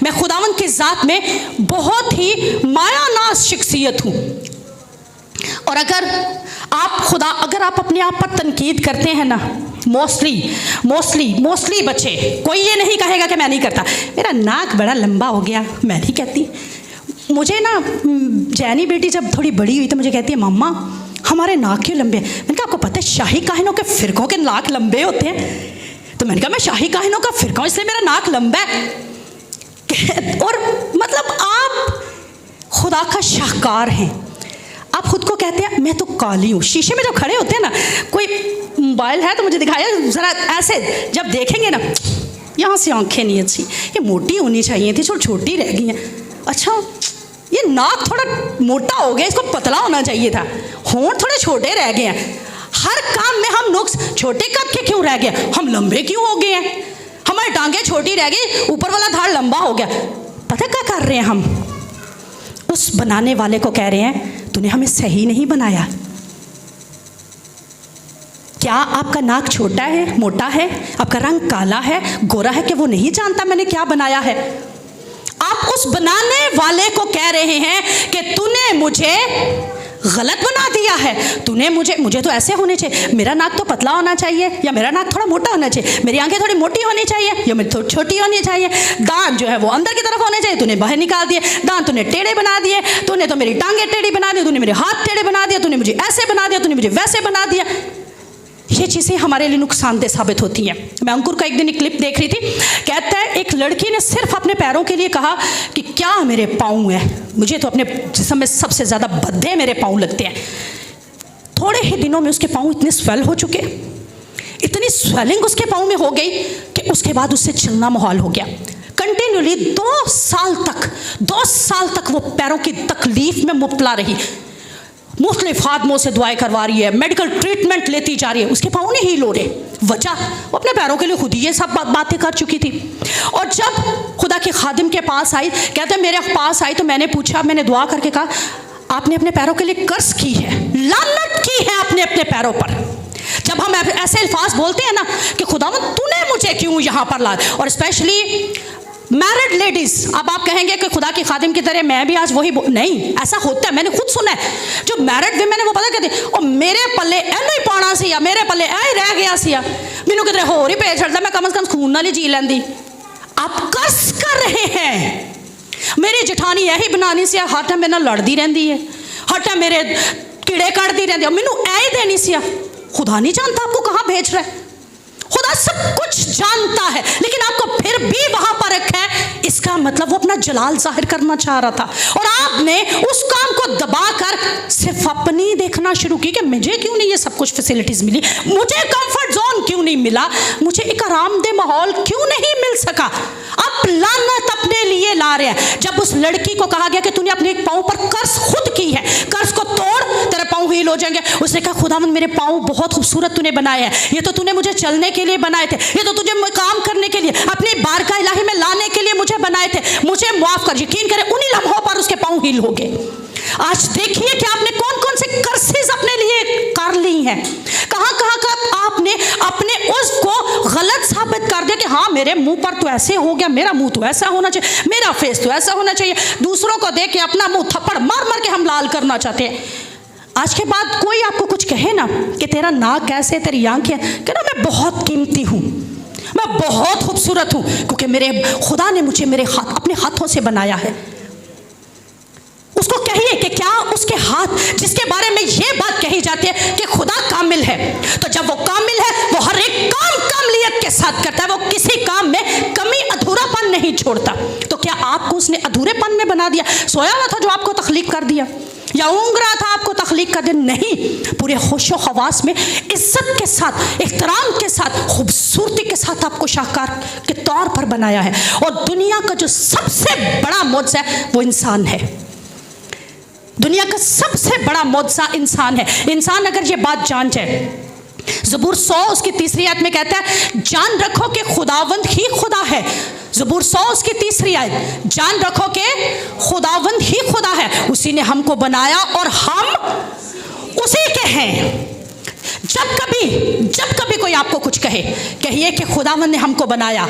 मैं खुदावंद की ज़ात में बहुत ही मायानाज शख्सियत हूँ। और अगर आप अपने आप पर तनकीद करते हैं ना, मोस्टली बच्चे, कोई ये नहीं कहेगा कि मैं नहीं करता। मेरा नाक बड़ा लंबा हो गया, मैं नहीं कहती। मुझे ना जैनी बेटी जब थोड़ी बड़ी हुई तो मुझे कहती है, मम्मा हमारे नाक क्यों लंबे हैं? मैंने कहा आपको पता है शाही काहिनों के फ़िरकों के नाक लंबे होते हैं? तो मैंने कहा मैं शाही काहिनों का फ़िरका हूँ, इसलिए मेरा नाक लंबा है। और मतलब आप खुदा का शाहकार हैं। आप खुद को कहते हैं मैं तो काली हूँ। शीशे में जब खड़े होते हैं ना, कोई मोबाइल है तो मुझे दिखाया ज़रा, ऐसे जब देखेंगे ना, यहाँ से आंखें नहीं अच्छी, ये मोटी होनी चाहिए थी, छोटी रह गई हैं। अच्छा, ये नाक थोड़ा मोटा हो गया, इसको पतला होना चाहिए था। होंठ थोड़े छोटे रह गए हैं। हर काम में हम नुक्स, छोटे कद के क्यों रह गए, हम लंबे क्यों हो गए हैं, हमारी टांगें छोटी रह गई, ऊपर वाला धाड़ लंबा हो गया। पता क्या कर रहे हैं हम? उस बनाने वाले को कह रहे हैं तूने हमें सही नहीं बनाया। क्या आपका नाक छोटा है, मोटा है, आपका रंग काला है, गोरा है, कि वो नहीं जानता मैंने क्या बनाया है? आप उस बनाने वाले को कह रहे हैं कि तूने मुझे गलत बना दिया है, तूने मुझे तो ऐसे होने चाहिए, मेरा नाक तो पतला होना चाहिए, या मेरा नाक थोड़ा मोटा होना चाहिए, मेरी आंखें थोड़ी मोटी होनी चाहिए, या मेरी थोड़ी छोटी होनी चाहिए, दांत जो है वो अंदर की तरफ होने चाहिए, तूने बाहर निकाल दिए, दांत तूने टेढ़े बना दिए, तूने तो मेरी टांगें टेढ़ी बना दी, तूने मेरे हाथ टेढ़े बना दिए, तूने मुझे ऐसे बना दिया, तूने मुझे वैसे बना दिया। ये चीज़ें हमारे लिए नुकसानदेह साबित होती हैं। मैं अंकुर का एक दिन एक क्लिप देख रही थी, कहता है एक लड़की ने सिर्फ अपने पैरों के लिए कहा कि क्या मेरे पाँव हैं, मुझे तो अपने जिस्म में सबसे ज़्यादा भद्दे मेरे पाँव लगते हैं। थोड़े ही दिनों में उसके पाँव इतने स्वेल हो चुके, इतनी स्वेलिंग उसके पाँव में हो गई कि उसके बाद उससे चलना मुहाल हो गया। कंटिन्यूली 2 साल तक वो पैरों की तकलीफ में मुब्तला रही, मुख्तलिफ आदमों से दुआएं करवा रही है, मेडिकल ट्रीटमेंट लेती जा रही है, उसके पाँव नहीं लो रहे। वजह, वो अपने पैरों के लिए खुद ही ये सब बातें कर चुकी थी। और जब खुदा के खादिम के पास आई, कहते मेरे पास आई तो मैंने पूछा, मैंने दुआ करके कहा आपने अपने पैरों के लिए कर्ज की है, लानत की है आपने अपने पैरों पर। जब हम ऐसे अल्फाज बोलते हैं ना कि खुदावंद तूने मुझे क्यों यहाँ पर ला, और स्पेशली मैरिड लेडीज, अब आप कहेंगे कि खुदा की खादिम की तरह मैं भी आज वही नहीं, ऐसा होता है, मैंने खुद सुना है। जो मैरिड वीमेन है वो पता कहती और मेरे पल्ले ए नहीं पाना सी, या मेरे पल्ले ए रह गया सी, मैनू कितने होर ही पे छड़ता, मैं कम से कम खून नाल ही जी लैंदी। आप कर्ज कर रहे हैं। मेरी जठानी यही बनानी सी, हर टाइम मेरे नाल लड़दी रहंदी है, हर टाइम मेरे कीड़े कटदी रहंदी है, मैनू ऐ देनी सी। खुदा नहीं जानता आपको कहाँ भेज रहा है? खुदा सब कुछ जानता है, लेकिन आपको फिर भी वहां पर रखा है। इसका मतलब वो अपना जलाल जाहिर करना चाह रहा था, और आपने उस काम को दबाकर सिर्फ अपनी देखना शुरू की कि मुझे क्यों नहीं ये सब कुछ फैसिलिटीज मिली, मुझे कंफर्ट जोन क्यों नहीं मिला, मुझे एक आरामदेह माहौल क्यों नहीं मिल सका। आप लानत अपने लिए ला रहे हैं। जब उस लड़की को कहा गया कि तूने अपने एक पाँव पर कर्ज खुद की है, कर्ज को तोड़, तेरे पाँव हील हो जाएंगे, उसने कहा खुदावंद मेरे पाँव बहुत खूबसूरत तूने बनाए हैं, ये तो तूने मुझे चलने के लिए बनाए थे, ये तो तुझे काम करने के लिए, अपनी बारगाह इलाही में लाने के लिए मुझे बनाए थे, मुझे माफ कर। यकीन करें उन्हीं लम्हों पर उसके पाँव हील हो गए। आज देखिए कि आपने कौन कौन से कर्सेस अपने लिए कर ली हैं, कहाँ कहाँ का आपने अपने उसको गलत साबित कर दिया कि हाँ मेरे मुंह पर तो ऐसे हो गया, मेरा मुंह तो ऐसा होना चाहिए, मेरा फेस तो ऐसा होना चाहिए। दूसरों को देख के अपना मुंह थप्पड़ मार मार के हम लाल करना चाहते हैं। आज के बाद कोई आपको कुछ कहे ना कि तेरा नाक कैसे, तेरी आंखें, कहना मैं बहुत कीमती हूँ, मैं बहुत खूबसूरत हूँ, क्योंकि मेरे खुदा ने मुझे मेरे हाथ अपने हाथों से बनाया है। उसको कहिए कि क्या उसके हाथ, जिसके बारे में ये बात कही जाती है कि खुदा कामिल है, तो जब वो कामिल है वो हर एक काम कामलियत के साथ करता है, वो किसी काम में कमी अधूरापन नहीं छोड़ता। तो क्या आपको उसने अधूरेपन में बना दिया? सोया हुआ था जो आपको तख्लीक कर दिया, या ऊँग रहा था आपको तख्लीक कर दिया? नहीं, पूरे होशो हवास में इज्जत के साथ, इख्तराम के साथ, खूबसूरती के साथ आपको शाहकार के तौर पर बनाया है। और दुनिया का जो सबसे बड़ा मौजज़ा है वो इंसान है। दुनिया का सबसे बड़ा मौजज़ा इंसान है। इंसान अगर ये बात जान जाए, ज़बूर 100 उसकी 3री आयत में कहता है जान रखो कि खुदावंद ही खुदा है। ज़बूर 100 उसकी 3री आयत, जान रखो कि खुदावंद ही खुदा है, उसी ने हमको बनाया और हम उसी के हैं। जब कभी कोई आपको कुछ कहे, कहिए कि खुदावंद ने हमको बनाया,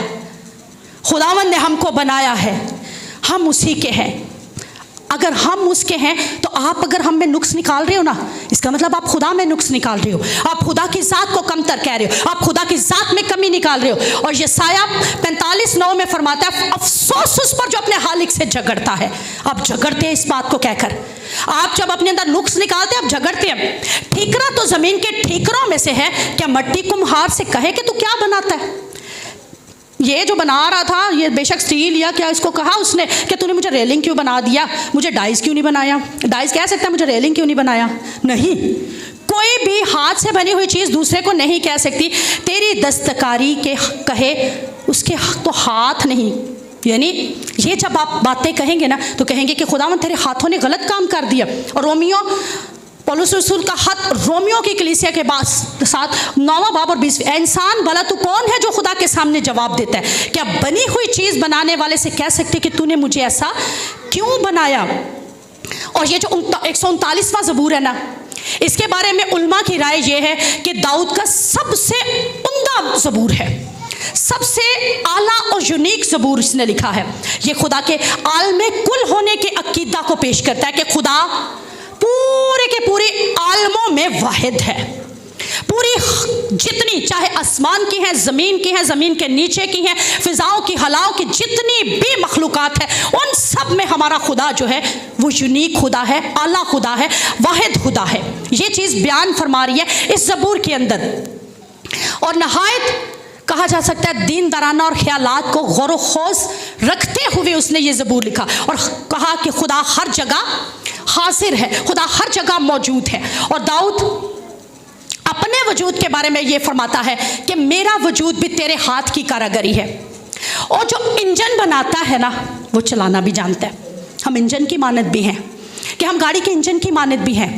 खुदावंद ने हमको बनाया है, हम उसी के हैं। अगर हम उसके हैं तो आप अगर हम में नुक्स निकाल रहे हो ना, इसका मतलब आप खुदा में नुक्स निकाल रहे हो, आप खुदा की ज़ात को कमतर कह रहे हो, आप खुदा की ज़ात में कमी निकाल रहे हो। और यशायाह 45:9 में फरमाता है अफसोस उस पर जो अपने हालिक से झगड़ता है। आप झगड़ते हैं इस बात को कहकर, आप जब अपने अंदर नुक्स निकालते हैं आप झगड़ते हैं। ठीकरा तो ज़मीन के ठीकरों में से है, क्या मट्टी कुम्हार से कहे कि तू क्या बनाता है? ये जो बना रहा था ये बेशक स्टील, या क्या इसको कहा उसने कि तूने मुझे रेलिंग क्यों बना दिया, मुझे डाइस क्यों नहीं बनाया? डाइस कह सकता है मुझे रेलिंग क्यों नहीं बनाया? नहीं, कोई भी हाथ से बनी हुई चीज़ दूसरे को नहीं कह सकती तेरी दस्तकारी के कहे उसके तो हाथ नहीं। यानी ये जब आप बातें कहेंगे ना तो कहेंगे कि खुदावंद तेरे हाथों ने गलत काम कर दिया। और रोमियो पौलुस रसूल का खत रोमियो की कलीसिया के साथ 9वां बाब और 20, इंसान भला तू कौन है जो खुदा के सामने जवाब देता है? क्या बनी हुई चीज़ बनाने वाले से कह सकते कि तूने मुझे ऐसा क्यों बनाया? और ये जो 139वां ज़बूर है ना, इसके बारे में उल्मा की राय ये है कि दाऊद का सबसे उम्दा ज़बूर है, सबसे आला और यूनिक ज़बूर इसने लिखा है। ये खुदा के आलमे कुल होने के अकीदा को पेश करता है कि खुदा पूरे के पूरे आलमों में वाहिद है। पूरी जितनी चाहे आसमान की है, ज़मीन की है, ज़मीन के नीचे की है, फिजाओं की हलाओं की जितनी भी मखलूक़ात है, उन सब में हमारा खुदा जो है वो यूनिक खुदा है, आला खुदा है, वाहिद खुदा है। ये चीज़ बयान फरमा रही है इस ज़बूर के अंदर। और नहायत कहा जा सकता है दीनदाराना और ख्यालात को गौर व खौज रखते हुए उसने ये ज़बूर लिखा और कहा कि खुदा हर जगह हाजिर है, खुदा हर जगह मौजूद है। और दाऊद अपने वजूद के बारे में ये फरमाता है कि मेरा वजूद भी तेरे हाथ की कारागरी है। और जो इंजन बनाता है ना वो चलाना भी जानता है। हम इंजन की मानद भी हैं कि हम गाड़ी के इंजन की मानद भी हैं,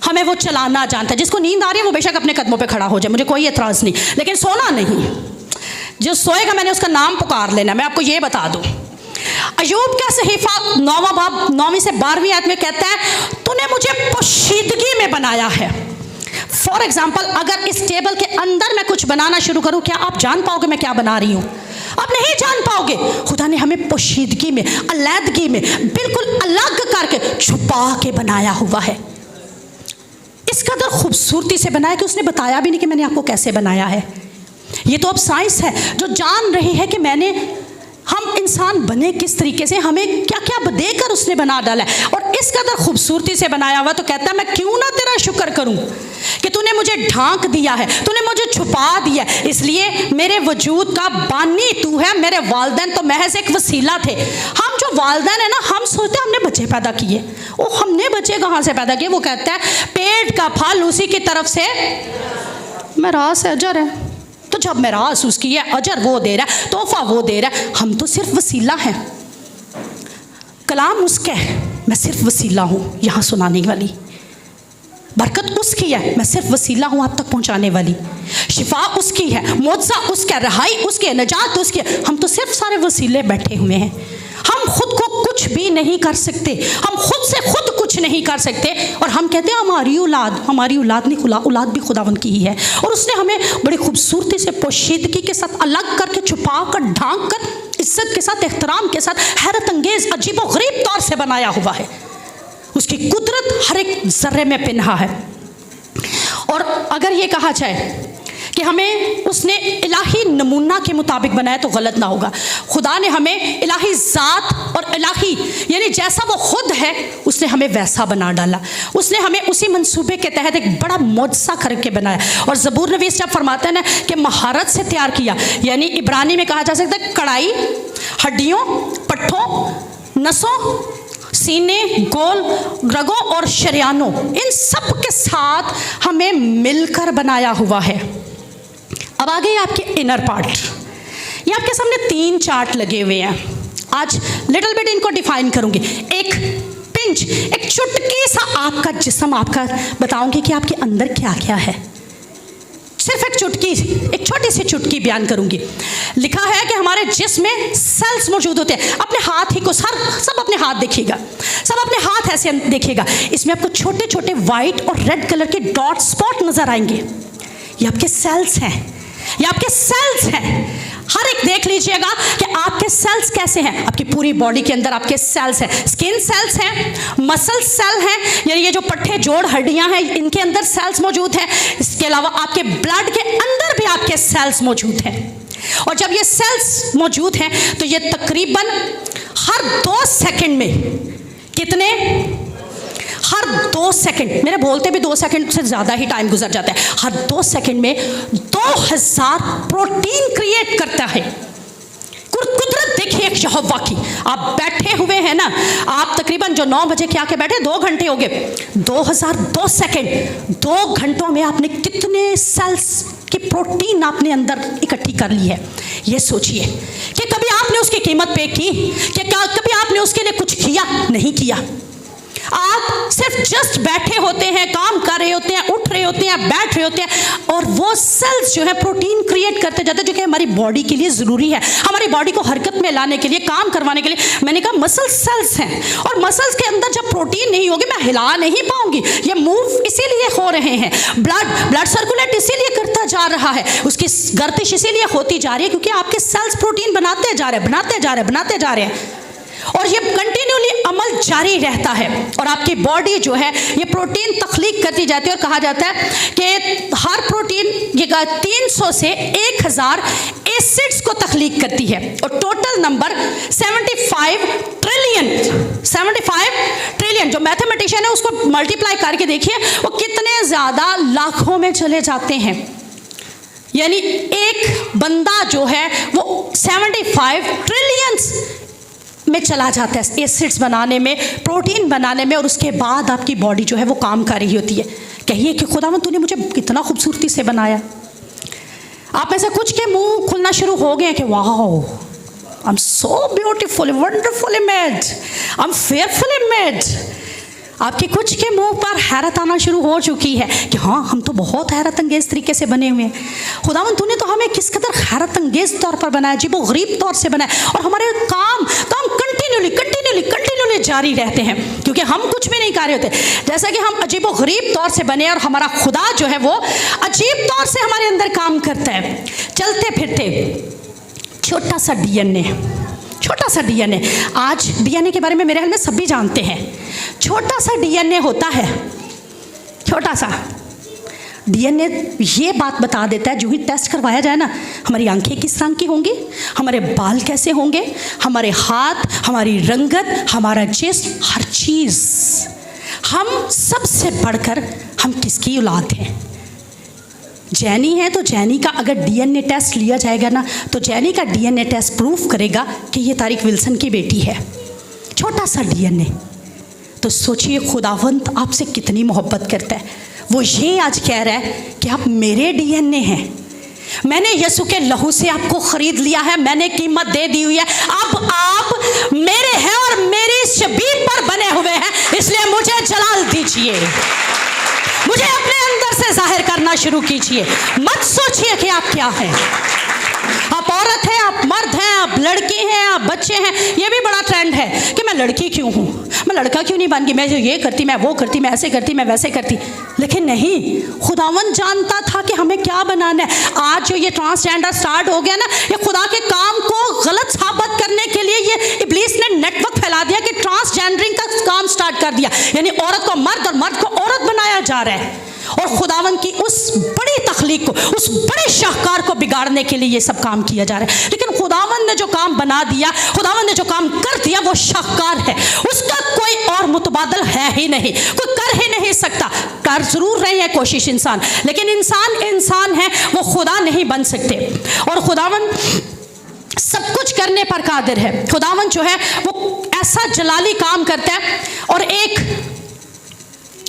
हमें वो चलाना जानता है। जिसको नींद आ रही है वो बेशक अपने कदमों पे खड़ा हो जाए, मुझे कोई एतराज़ नहीं, लेकिन सोना नहीं। जो सोएगा मैंने उसका नाम पुकार लेना। मैं आपको ये बता दूँ, अयूब का सहीफा 9वां बाब 9वीं से 12वीं आयत में कहता है तूने मुझे पोशीदगी में बनाया है। फॉर एग्जाम्पल, अगर इस टेबल के अंदर मैं कुछ बनाना शुरू करूं, क्या आप जान पाओगे मैं क्या बना रही हूं? आप नहीं जान पाओगे। खुदा ने हमें पोशीदगी में, अलैदगी में, बिल्कुल अलग करके छुपा के बनाया हुआ है। इस कदर खूबसूरती से बनाया कि उसने बताया भी नहीं कि मैंने आपको कैसे बनाया है। ये तो अब साइंस है जो जान रही है कि मैंने हम इंसान बने किस तरीके से, हमें क्या क्या देकर उसने बना डाला है, और इस कदर खूबसूरती से बनाया हुआ। तो कहता है मैं क्यों ना तेरा शुक्र करूं कि तूने मुझे ढांक दिया है, तूने मुझे छुपा दिया, इसलिए मेरे वजूद का बानी तू है। मेरे वालिदैन तो महज एक वसीला थे। हम जो वालिदैन है ना, हम सोचते हैं हमने बच्चे पैदा किए, वो हमने बच्चे कहाँ से पैदा किए। वो कहता है पेट का फल उसी की तरफ से मेरास है, अजर है। तो जब मेरास उसकी है, अजर वो दे रहा है, तोहफा वो दे रहा है, हम तो सिर्फ वसीला हैं। कलाम उसका है, मैं सिर्फ वसीला हूँ यहाँ सुनाने वाली। बरकत उसकी है, मैं सिर्फ वसीला हूँ आप तक पहुँचाने वाली। शिफा उसकी है, मुआवजा उसका, रहाई उसकी है, नजात उसकी है। हम तो सिर्फ सारे वसीले बैठे हुए हैं। हम खुद को कुछ भी नहीं कर सकते, हम खुद से खुद कुछ नहीं कर सकते। और हम कहते हैं हमारी औलाद नहीं, औलाद भी खुदावंद की ही है। और उसने हमें बड़ी खूबसूरती से पोशीदगी के साथ अलग करके, छुपा कर, ढांक कर, इज्जत के साथ, एहतराम के साथ, हैरत अंगेज अजीबो गरीब तौर से बनाया हुआ है। उसकी कुदरत हर एक जर्रे में पिन्हा है। और अगर ये कहा जाए कि हमें उसने इलाही नमूना के मुताबिक बनाया तो गलत ना होगा। खुदा ने हमें इलाही ज़ात और इलाही यानी जैसा वो खुद है उसने हमें वैसा बना डाला। उसने हमें उसी मंसूबे के तहत एक बड़ा मुआवजा करके बनाया। और ज़बूर नवीस जब फरमाता है ना कि महारत से तैयार किया, यानी इब्रानी में कहा जा सकता है कड़ाई, हड्डियों, पट्ठों, नसों, सीने, गोल, रगों और शरियानों, इन सब के साथ हमें मिलकर बनाया हुआ है। अब आ गई आपके इनर पार्ट। ये आपके सामने 3 चार्ट लगे हुए हैं। आज लिटिल बिट इनको डिफाइन करूंगी। एक पिंच, एक चुटकी सा आपका जिस्म आपका बताऊंगी कि आपके अंदर क्या क्या है। सिर्फ एक चुटकी, एक छोटी सी चुटकी बयान करूंगी। लिखा है कि हमारे जिस्म में सेल्स मौजूद होते हैं। अपने हाथ ही को सब अपने हाथ देखिएगा, सब अपने हाथ ऐसे देखिएगा। इसमें आपको छोटे छोटे वाइट और रेड कलर के डॉट स्पॉट नजर आएंगे। ये आपके सेल्स हैं, ये आपके सेल्स हैं। हर एक देख लीजिएगा कि आपके सेल्स कैसे हैं। आपकी पूरी बॉडी के अंदर आपके सेल्स हैं। स्किन सेल्स हैं, मसल सेल हैं, यानी ये जो पट्टे जोड़ हड्डियां हैं इनके अंदर सेल्स मौजूद हैं। इसके अलावा आपके ब्लड के अंदर भी आपके सेल्स मौजूद हैं। और जब ये सेल्स मौजूद हैं तो ये तकरीबन हर 2 सेकंड में कितने, हर 2 सेकंड, मेरे बोलते भी 2 सेकंड से ज़्यादा ही टाइम गुजर जाता है। हर 2 सेकंड में 2000 प्रोटीन क्रिएट करता है। कुदरत देखिए एक यहोवा की। आप बैठे हुए हैं ना, आप तकरीबन जो 9 बजे के आके बैठे 2 घंटे हो गए, 2002 सेकंड, 2 घंटों में आपने कितने सेल्स की प्रोटीन आपने अंदर इकट्ठी कर ली है। ये सोचिए कि कभी आपने उसकी कीमत पे की, कि कभी आपने उसके लिए कुछ किया? नहीं किया। आप सिर्फ जस्ट बैठे होते हैं, काम कर रहे होते हैं, उठ रहे होते हैं, बैठ रहे होते हैं, और वो सेल्स जो है प्रोटीन क्रिएट करते जाते हैं, जो कि हमारी बॉडी के लिए ज़रूरी है, हमारी बॉडी को हरकत में लाने के लिए, काम करवाने के लिए। मैंने कहा मसल सेल्स हैं, और मसल्स के अंदर जब प्रोटीन नहीं होगी मैं हिला नहीं पाऊंगी। ये मूव इसीलिए हो रहे हैं, ब्लड सर्कुलेट इसीलिए करता जा रहा है, उसकी गर्दिश इसीलिए होती जा रही है क्योंकि आपके सेल्स प्रोटीन बनाते जा रहे हैं, बनाते जा रहे हैं। और ये कंटिन्यूली अमल जारी रहता है। और आपकी बॉडी जो है ये प्रोटीन तख्लीक करती जाती है। और कहा जाता है कि हर प्रोटीन ये 300 से 1000 एसिड्स को तख्लीक करती है। और टोटल नंबर 75 ट्रिलियन, जो मैथमेटिशियन है उसको मल्टीप्लाई करके देखिए वो कितने ज़्यादा लाखों में चले जाते हैं। यानी एक बंदा जो है वो 75 ट्रिलियंस में चला जाता है एसिड्स बनाने में, प्रोटीन बनाने में। और उसके बाद आपकी बॉडी जो है वो काम कर रही होती है। कहिए कि खुदावंद तूने मुझे कितना खूबसूरती से बनाया। आप में से कुछ के मुंह खुलना शुरू हो गए कि वाह, I am so beautiful, wonderfully made, I am fearfully made. आपके कुछ के मुंह पर हैरत आना शुरू हो चुकी है कि हाँ, हम तो बहुत हैरत अंगेज तरीके से बने हुए हैं। खुदावंद तूने तो हमें किस कदर हैरत अंगेज तौर पर बनाया, अजीबो गरीब तौर से बनाया। और हमारे काम कंटिन्यूली जारी रहते हैं क्योंकि हम कुछ भी नहीं कर रहे होते। जैसा कि हम अजीबो गरीब तौर से बने और हमारा खुदा जो है वो अजीब तौर से हमारे अंदर काम करता है। चलते फिरते छोटा सा डीएनए, आज डीएनए के बारे में मेरे ख्याल में सभी जानते हैं। छोटा सा डीएनए होता है, छोटा सा डीएनए ये बात बता देता है, जो ही टेस्ट करवाया जाए ना, हमारी आंखें किस रंग की होंगी, हमारे बाल कैसे होंगे, हमारे हाथ, हमारी रंगत, हमारा जिस्म, हर चीज़। हम सबसे बढ़कर हम किसकी औलाद हैं? जैनी है तो जैनी का अगर डीएनए टेस्ट लिया जाएगा ना, तो जैनी का डीएनए टेस्ट प्रूफ करेगा कि ये तारिक विल्सन की बेटी है। छोटा सा डीएनए। तो सोचिए खुदावंत आपसे कितनी मोहब्बत करता है। वो ये आज कह रहा है कि आप मेरे डीएनए हैं, मैंने यीशु के लहू से आपको खरीद लिया है, मैंने कीमत दे दी हुई है, अब आप मेरे हैं और मेरी शबीह पर बने हुए हैं, इसलिए मुझे जलाल दीजिए, मुझे अपने अंदर से जाहिर करना शुरू कीजिए। मत सोचिए कि आप क्या हैं। आप औरत हैं, आप मर्द हैं, आप लड़की हैं, आप बच्चे हैं। ये भी बड़ा ट्रेंड है कि मैं लड़की क्यों हूँ, मैं लड़का क्यों नहीं बन गई, मैं जो ये करती, मैं वो करती, मैं ऐसे करती, मैं वैसे करती। लेकिन नहीं, खुदावन जानता था कि हमें क्या बनाना है। आज जो ये ट्रांसजेंडर स्टार्ट हो गया ना, ये खुदा के काम को गलत साबित करने के लिए ये इब्लीस ने नेटवर्क फैला दिया कि ट्रांसजेंडरिंग का काम स्टार्ट कर दिया, यानी औरत को मर्द और मर्द को औरत बनाया जा रहा है। और खुदावन की उस बड़ी तख्लीक को, उस बड़े शाहकार को बिगाड़ने के लिए ये सब काम किया जा रहा है। लेकिन खुदावन ने जो काम बना दिया, खुदावन ने जो काम कर दिया, वो शाहकार है, उसका कोई और मुतबादल है ही नहीं, कोई कर ही नहीं सकता। कर जरूर रहे हैं कोशिश इंसान, लेकिन इंसान है, वो खुदा नहीं बन सकते। और खुदावन सब कुछ करने पर कादिर है। खुदावन जो है वो ऐसा जलाली काम करता है। और एक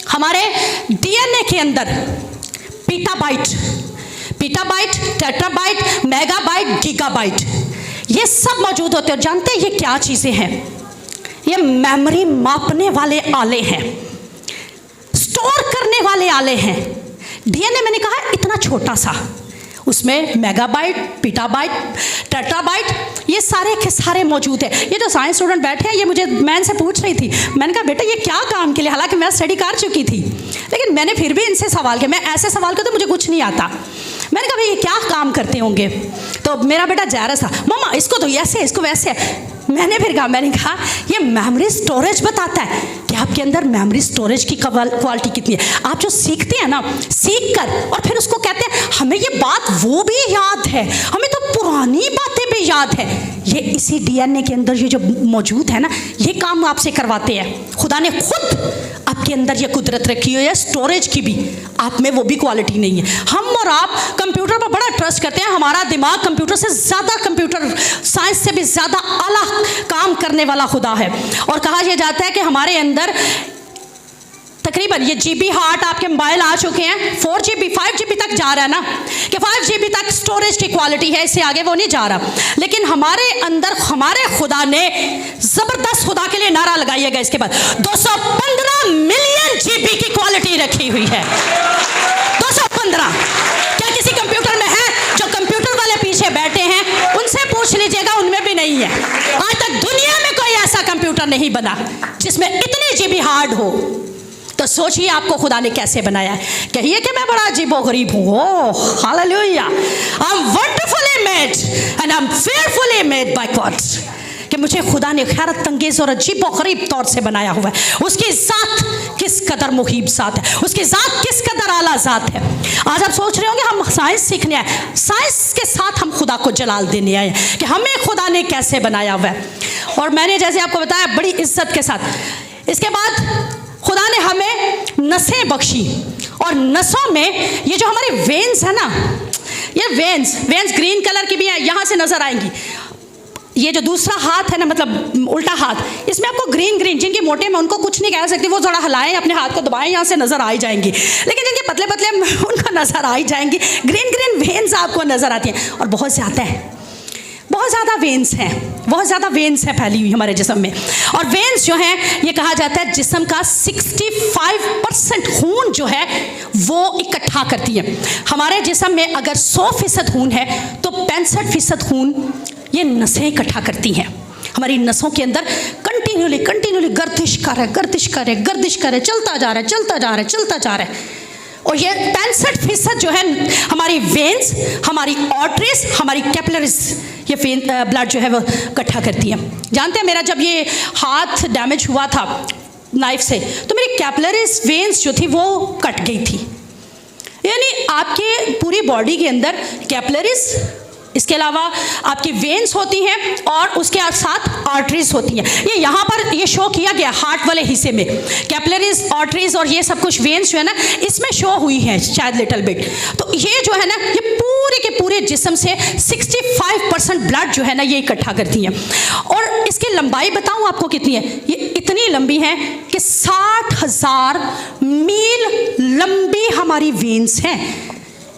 हमारे डीएनए के अंदर पीटाबाइट, टेट्राबाइट, मेगाबाइट, गीगाबाइट, ये सब मौजूद होते हैं। और जानते हैं ये क्या चीज़ें हैं? ये मेमोरी मापने वाले आले हैं, स्टोर करने वाले आले हैं। डीएनए मैंने कहा इतना छोटा सा, उसमें मेगाबाइट, पीटाबाइट, टेट्राबाइट, ये सारे के सारे मौजूद है। ये जो साइंस स्टूडेंट बैठे हैं, ये मुझे मैन से पूछ रही थी, मैंने कहा बेटा ये क्या काम के लिए, हालांकि मैं स्टडी कर चुकी थी, लेकिन मैंने फिर भी इनसे सवाल किया। मैं ऐसे सवाल करती तो मुझे कुछ नहीं आता। मैंने कहा भाई ये क्या काम करते होंगे? तो मेरा बेटा जैरस था, मम्मा इसको तो ऐसे, इसको वैसे। मैंने कहा ये मेमोरी स्टोरेज बताता है कि आपके अंदर मेमोरी स्टोरेज की क्वालिटी कितनी है। आप जो सीखते हैं ना, सीख कर और फिर उसको कहते हैं हमें ये बात वो भी याद है, हमें तो पुरानी बातें भी याद है। ये इसी डीएनए के अंदर ये जो मौजूद है ना, ये काम आपसे करवाते हैं। खुदा ने खुद आपके अंदर ये कुदरत रखी हुई है स्टोरेज की भी, आप में वो भी क्वालिटी नहीं है। हम और आप कंप्यूटर पर बड़ा ट्रस्ट करते हैं, हमारा दिमाग कंप्यूटर से ज़्यादा, कंप्यूटर साइंस से भी ज़्यादा आला काम करने वाला खुदा है। और कहा यह जाता है कि हमारे अंदर तकरीबन ये जीबी हार्ट आपके मोबाइल आ चुके हैं, 4GB 5GB तक जा रहा है ना, कि 5GB तक स्टोरेज की क्वालिटी है, इससे आगे वो नहीं जा रहा। लेकिन हमारे अंदर हमारे खुदा ने ज़बरदस्त, खुदा के लिए नारा लगाइएगा इसके बाद, 215 मिलियन GB की क्वालिटी रखी हुई है। 215 क्या किसी कंप्यूटर में है? जो कंप्यूटर वाले पीछे बैठे हैं उनसे पूछ लीजिएगा, उनमें भी नहीं है। आज तक दुनिया में कोई ऐसा कंप्यूटर नहीं बना जिसमें इतनी जीबी हार्ड हो। तो सोचिए आपको खुदा ने कैसे बनाया है। कहिए कि मैं बड़ा अजीबोगरीब हूँ, oh hallelujah, I am wonderfully made and I am fearfully made by God, कि मुझे खुदा ने हैरत अंगेज और अजीबोगरीब तौर से बनाया हुआ है। उसकी ज़ात किस कदर मुहीब ज़ात है, उसकी ज़ात किस कदर आला ज़ात है। आज आप सोच रहे होंगे हम साइंस सीखने आए, साइंस के साथ हम खुदा को जलाल देने आए कि हमें खुदा ने कैसे बनाया हुआ है। और मैंने जैसे आपको बताया बड़ी इज्जत के साथ, इसके बाद खुदा ने हमें नसें बख्शी, और नसों में ये जो हमारी वेन्स है ना, ये वेन्स ग्रीन कलर की भी है, यहाँ से नज़र आएंगी। ये जो दूसरा हाथ है ना, मतलब उल्टा हाथ, इसमें आपको ग्रीन, जिनके मोटे में उनको कुछ नहीं कह सकती, वो थोड़ा हिलाएं, अपने हाथ को दबाएं, यहाँ से नज़र आ ही जाएंगी। लेकिन जिनके पतले उनको नज़र आ ही जाएंगी, ग्रीन वेन्स आपको नज़र आती हैं। और बहुत ज़्यादा वेन्स हैं, बहुत ज़्यादा वेन्स हैं फैली हुई हमारे जिस्म में। और वेन्स जो हैं, ये कहा जाता है जिस्म का 65% खून जो है वो इकट्ठा करती है। हमारे जिस्म में अगर 100% खून है तो 65% खून ये नसें इकट्ठा करती हैं। हमारी नसों के अंदर कंटिन्यूली गर्दिश कर रहे, चलता जा रहा है। और ये 65% जो है हमारी वेन्स, हमारी आर्टरीज, हमारी कैपिलरीज, ये ब्लड जो है वो इकट्ठा करती है। जानते हैं मेरा जब ये हाथ डैमेज हुआ था नाइफ से, तो मेरी कैपिलरीज वेन्स जो थी वो कट गई थी। यानी आपके पूरी बॉडी के अंदर कैपिलरीज, इसके अलावा आपकी वेन्स होती हैं और उसके साथ आर्टरीज होती हैं। ये यहाँ पर ये शो किया गया हार्ट वाले हिस्से में, कैपिलरीज, आर्टरीज और ये सब कुछ वेन्स जो है ना इसमें शो हुई है शायद लिटिल बिट। तो ये जो है ना ये पूरे के पूरे जिस्म से 65% ब्लड जो है ना ये इकट्ठा करती हैं। और इसकी लंबाई बताऊँ आपको कितनी है, ये इतनी लंबी है कि 60,000 मील लंबी हमारी वेन्स हैं।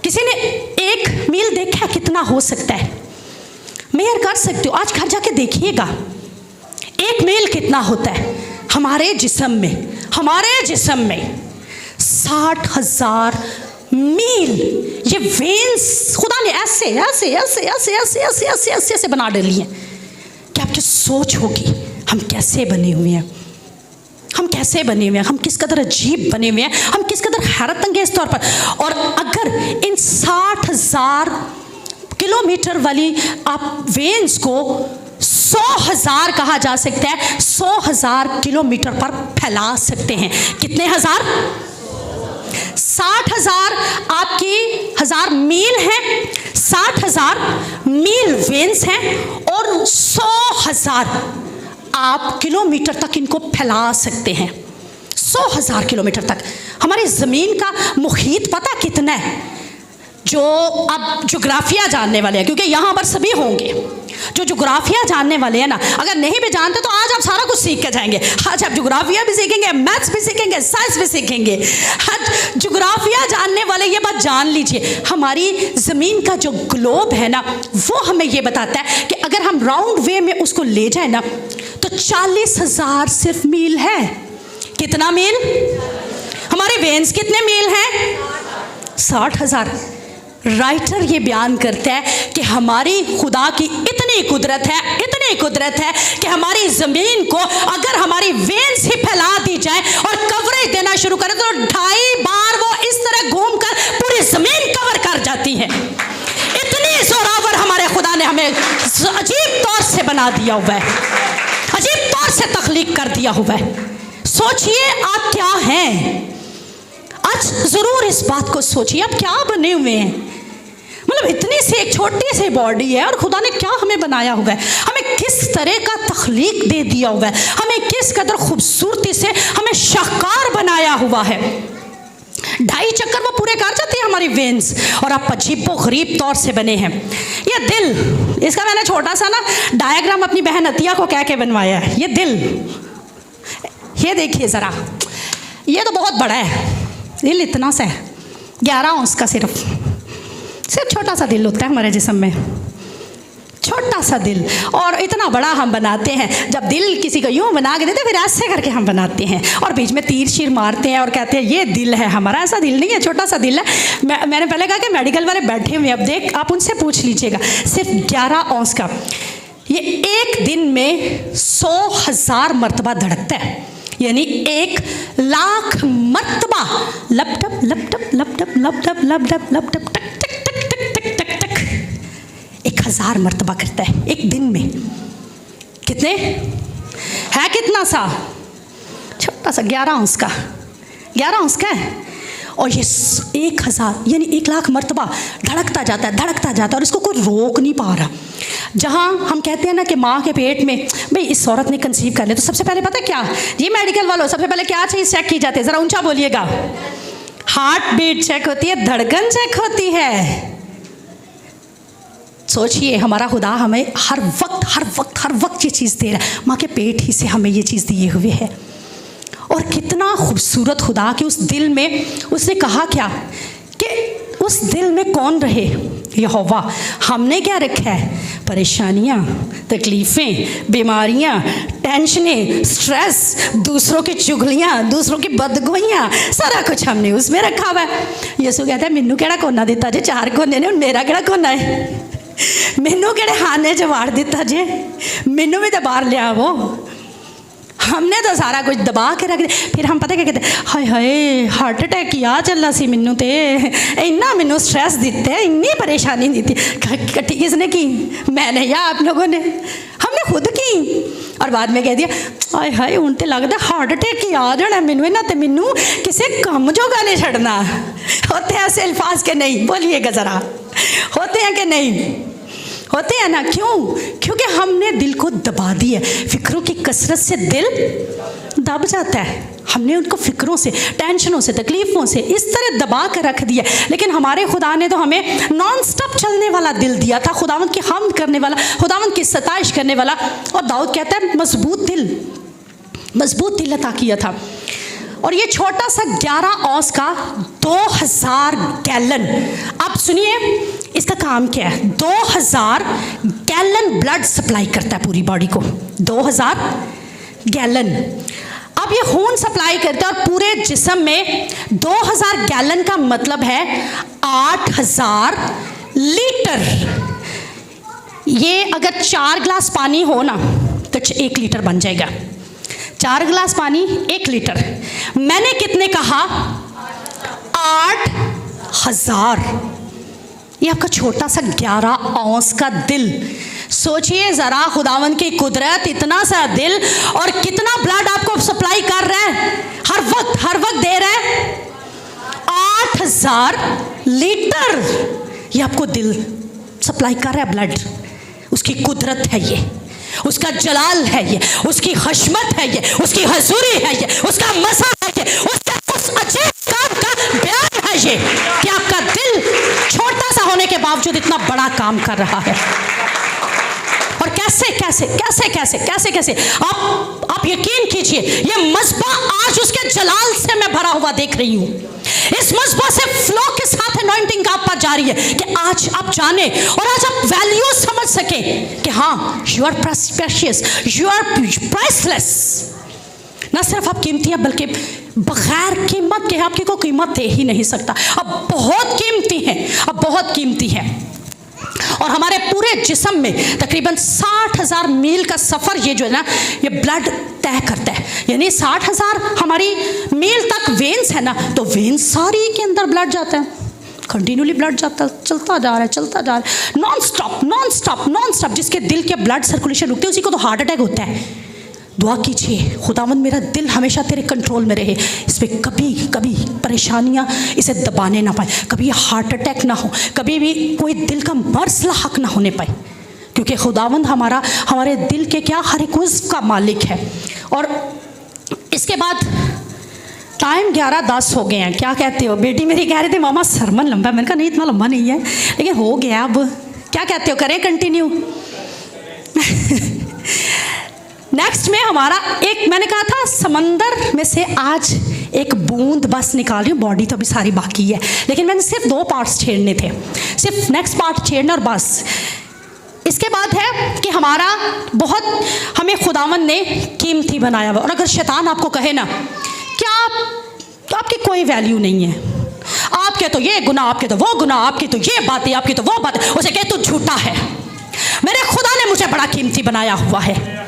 किसी ने 1 मील देखा कितना हो सकता है? मेजर कर सकते हो, आज घर जाके देखिएगा 1 मील कितना होता है हमारे जिस्म में। हमारे जिस्म में 60,000 मील ये वेन्स खुदा ने ऐसे ऐसे ऐसे ऐसे ऐसे ऐसे ऐसे ऐसे ऐसे बना डाली हैं कि आपकी सोच होगी हम कैसे बने हुए हैं, हम कैसे बने हुए हैं, हम किस कदर अजीब बने हुए हैं, हम किस कदर हैरत अंगेज तौर पर। और अगर इन 60,000 किलोमीटर वाली आप वेन्स को 100,000 कहा जा सकता है, 100,000 किलोमीटर पर फैला सकते हैं। कितने हज़ार? 60,000 आपकी 1000 मील हैं, 60,000 मील वेन्स हैं और 100,000 आप किलोमीटर तक इनको फैला सकते हैं। 100,000 किलोमीटर तक। हमारी ज़मीन का मुहीत पता कितना है? जो अब जोग्राफिया जानने वाले हैं, क्योंकि यहाँ पर सभी होंगे जो जोग्राफिया जानने वाले हैं ना, अगर नहीं भी जानते तो आज आप सारा कुछ सीख के जाएंगे। आज आप जोग्राफिया भी सीखेंगे, मैथ्स भी सीखेंगे, साइंस भी सीखेंगे। आज जोग्राफिया जानने वाले ये बात जान लीजिए, हमारी ज़मीन का जो ग्लोब है ना वो हमें ये बताता है कि अगर हम राउंड वे में उसको ले जाए ना तो 40,000 सिर्फ मील है। कितना मील? हमारे वेन्स कितने मील हैं? 60,000। राइटर ये बयान करता है कि हमारी खुदा की इतनी कुदरत है कि हमारी ज़मीन को अगर हमारी वेन्स ही फैला दी जाए और कवरेज देना शुरू करें तो 2.5 बार वो इस तरह घूमकर पूरी ज़मीन कवर कर जाती है। इतनी जोरावर हमारे खुदा ने हमें अजीब तौर से बना दिया हुआ है, अजीब तौर से तख्लीक कर दिया हुआ है। सोचिए आप क्या हैं। आज ज़रूर इस बात को सोचिए आप क्या बने हुए हैं। मतलब इतनी सी एक छोटी सी बॉडी है और खुदा ने क्या हमें बनाया हुआ है, हमें किस तरह का तख्लीक दे दिया हुआ है, हमें किस कदर खूबसूरती से हमें शाहकार बनाया हुआ है। 2.5 चक्कर वो पूरे कर जाती है हमारी वेन्स और आप अजीबो गरीब तौर से बने हैं। ये दिल, इसका मैंने छोटा सा ना डायग्राम अपनी बहन अतिया को कह के बनवाया है। ये दिल, ये देखिए ज़रा, ये तो बहुत बड़ा है, दिल इतना सा है, 11 औंस का सिर्फ छोटा सा दिल होता है हमारे जिस्म में, छोटा सा दिल। और इतना बड़ा हम बनाते हैं, जब दिल किसी को यूँ बना के देते फिर ऐसे करके हम बनाते हैं और बीच में तीर शीर मारते हैं और कहते हैं ये दिल है हमारा। ऐसा दिल नहीं है, छोटा सा दिल है। मैंने पहले कहा कि मेडिकल वाले बैठे हुए, अब देख आप उनसे पूछ लीजिएगा, सिर्फ 11 औंस का। ये एक दिन में 100,000 मरतबा धड़कता है, यानी 1,00,000 मरतबा laptop laptop laptop laptop laptop laptop टक टक टक टक टक टक 1,000 मरतबा करता है एक दिन में। कितने है? कितना सा छोटा सा 11 औंस का, 11 औंस का है। और ये 1,000 यानी 1,00,000 मरतबा धड़कता जाता है, धड़कता जाता है और इसको कोई रोक नहीं पा रहा। जहाँ हम कहते हैं ना कि माँ के पेट में भाई इस औरत ने कंसीव कर लिया, तो सबसे पहले पता है क्या जी मेडिकल वालों, सबसे पहले क्या चीज़ चेक की जाती है? ज़रा ऊंचा बोलिएगा। हार्ट बीट चेक होती है, धड़कन चेक होती है। सोचिए हमारा खुदा हमें हर वक्त ये चीज़ दे रहा है, माँ के पेट ही से हमें ये चीज़ दिए हुए है। और कितना खूबसूरत खुदा कि उस दिल में उसने कहा क्या कि उस दिल में कौन रहे? यहोवा। हमने क्या रखा है? परेशानियाँ, तकलीफ़ें, बीमारियाँ, टेंशनें, स्ट्रेस, दूसरों की चुगलियाँ, दूसरों की बदगोइयाँ, सारा कुछ हमने उसमें रखा हुआ है। यीशु कहता है मैनू केड़ा कोना दिता जे, 4 कोने ने, मेरा केड़ा कोना है? मैनू केड़े खाने च वाड़ दिता जे, मैनू भी तो बाहर लिया वो। हमने तो सारा कुछ दबा के रख दिया। फिर हम पता क्या कहते, हाय हाय हार्ट अटैक किया चला सी मैनू, तो इन्ना मैनू स्ट्रैस दिता है, इन्नी परेशानी दी थी। किसने की? मैंने या आप लोगों ने? हमने खुद की। और बाद में कह दिया हाय हाय हूँ तो लगता हार्ट अटैक ही आ जाना मैनू, इन्ना तो मैनू किसी कम जोगा नहीं छड़ना। होते हैं ऐसे अल्फाज के नहीं? बोलिएगा ज़रा, होते हैं कि नहीं? होते हैं ना। क्यों? क्योंकि हमने दिल को दबा दिया। फिक्रों की कसरत से दिल दब जाता है। हमने उनको फिक्रों से, टेंशनों से, तकलीफ़ों से इस तरह दबा कर रख दिया। लेकिन हमारे खुदा ने तो हमें नॉन स्टॉप चलने वाला दिल दिया था, खुदावंद की हम्द करने वाला, खुदावंद की सताइश करने वाला। और दाऊद कहता है मजबूत दिल अता किया था। और ये छोटा सा 11 औंस का 2000 गैलन, अब सुनिए इसका काम क्या है। 2000 गैलन ब्लड सप्लाई करता है पूरी बॉडी को, 2000 गैलन। अब ये खून सप्लाई करता है और पूरे जिस्म में 2000 गैलन का मतलब है 8000 लीटर। ये अगर 4 गिलास पानी हो ना तो 1 लीटर बन जाएगा। 4 गिलास पानी 1 लीटर। मैंने कितने कहा? 8000। ये आपका छोटा सा 11 औंस का दिल। सोचिए ज़रा खुदावंद की कुदरत, इतना सा दिल और कितना ब्लड आपको सप्लाई कर रहा है, हर वक्त दे रहा है 8000 लीटर। ये आपको दिल सप्लाई कर रहा है ब्लड। उसकी कुदरत है ये, उसका जलाल है ये, उसकी हशमत है ये, उसकी हजूरी है ये, उसका मज़ा है ये, उसका उस अजीब काम का बयान है ये कि आपका दिल छोटा सा होने के बावजूद इतना बड़ा काम कर रहा है। और कैसे कैसे कैसे कैसे कैसे कैसे आप यकीन कीजिए, ये मज़बा आज उसके जलाल से मैं भरा हुआ देख रही हूँ। इस मज़बा से फ्लो के साथ अनॉइंटिंग आप पर जारी है कि आज आप जाने और आज आप वैल्यू समझ सके कि हाँ, you are precious, you are priceless. ना सिर्फ आप कीमती हैं बल्कि बगैर कीमत के आपकी कोई कीमत दे ही नहीं सकता। अब बहुत कीमती हैं, अब बहुत कीमती हैं। और हमारे पूरे जिस्म में तकरीबन 60,000 मील का सफ़र ये जो है ना, ये ब्लड तय करता है। यानी 60,000 हमारी मील तक वेन्स है ना, तो वेन्स सारी के अंदर ब्लड जाता है, कंटिन्यूली ब्लड जाता, चलता जा रहा है नॉन स्टॉप। जिसके दिल के ब्लड सर्कुलेशन रुकते है उसी को तो हार्ट अटैक होता है। दुआ कीजिए खुदावंद मेरा दिल हमेशा तेरे कंट्रोल में रहे, इस पर कभी परेशानियां इसे दबाने ना पाए, कभी हार्ट अटैक ना हो, कभी भी कोई दिल का मर्ज लाहक ना होने पाए, क्योंकि खुदावंद हमारे दिल के क्या हर एक उज़्व का मालिक है। और इसके बाद टाइम 11:10 हो गए हैं। क्या कहते हो? बेटी मेरी कह रही थी मामा सरमन लंबा है। मैंने कहा नहीं इतना लंबा नहीं है, लेकिन हो गया। अब क्या कहते हो, करें कंटिन्यू? नेक्स्ट में हमारा एक, मैंने कहा था समंदर में से आज एक बूंद बस निकाल रही हूँ, बॉडी तो अभी सारी बाकी है, लेकिन मैंने सिर्फ 2 पार्ट्स छेड़ने थे, सिर्फ नेक्स्ट पार्ट छेड़ना और बस। इसके बाद है कि हमें खुदावंद ने कीमती बनाया हुआ। और अगर शैतान आपको कहे ना कि आपकी कोई वैल्यू नहीं है, आपके तो ये गुनाह, आपके तो वो गुनाह, आपकी तो ये बातें, आपकी तो वो बातें, उसे कहे तू झूठा है। मेरे खुदा ने मुझे बड़ा कीमती बनाया हुआ है।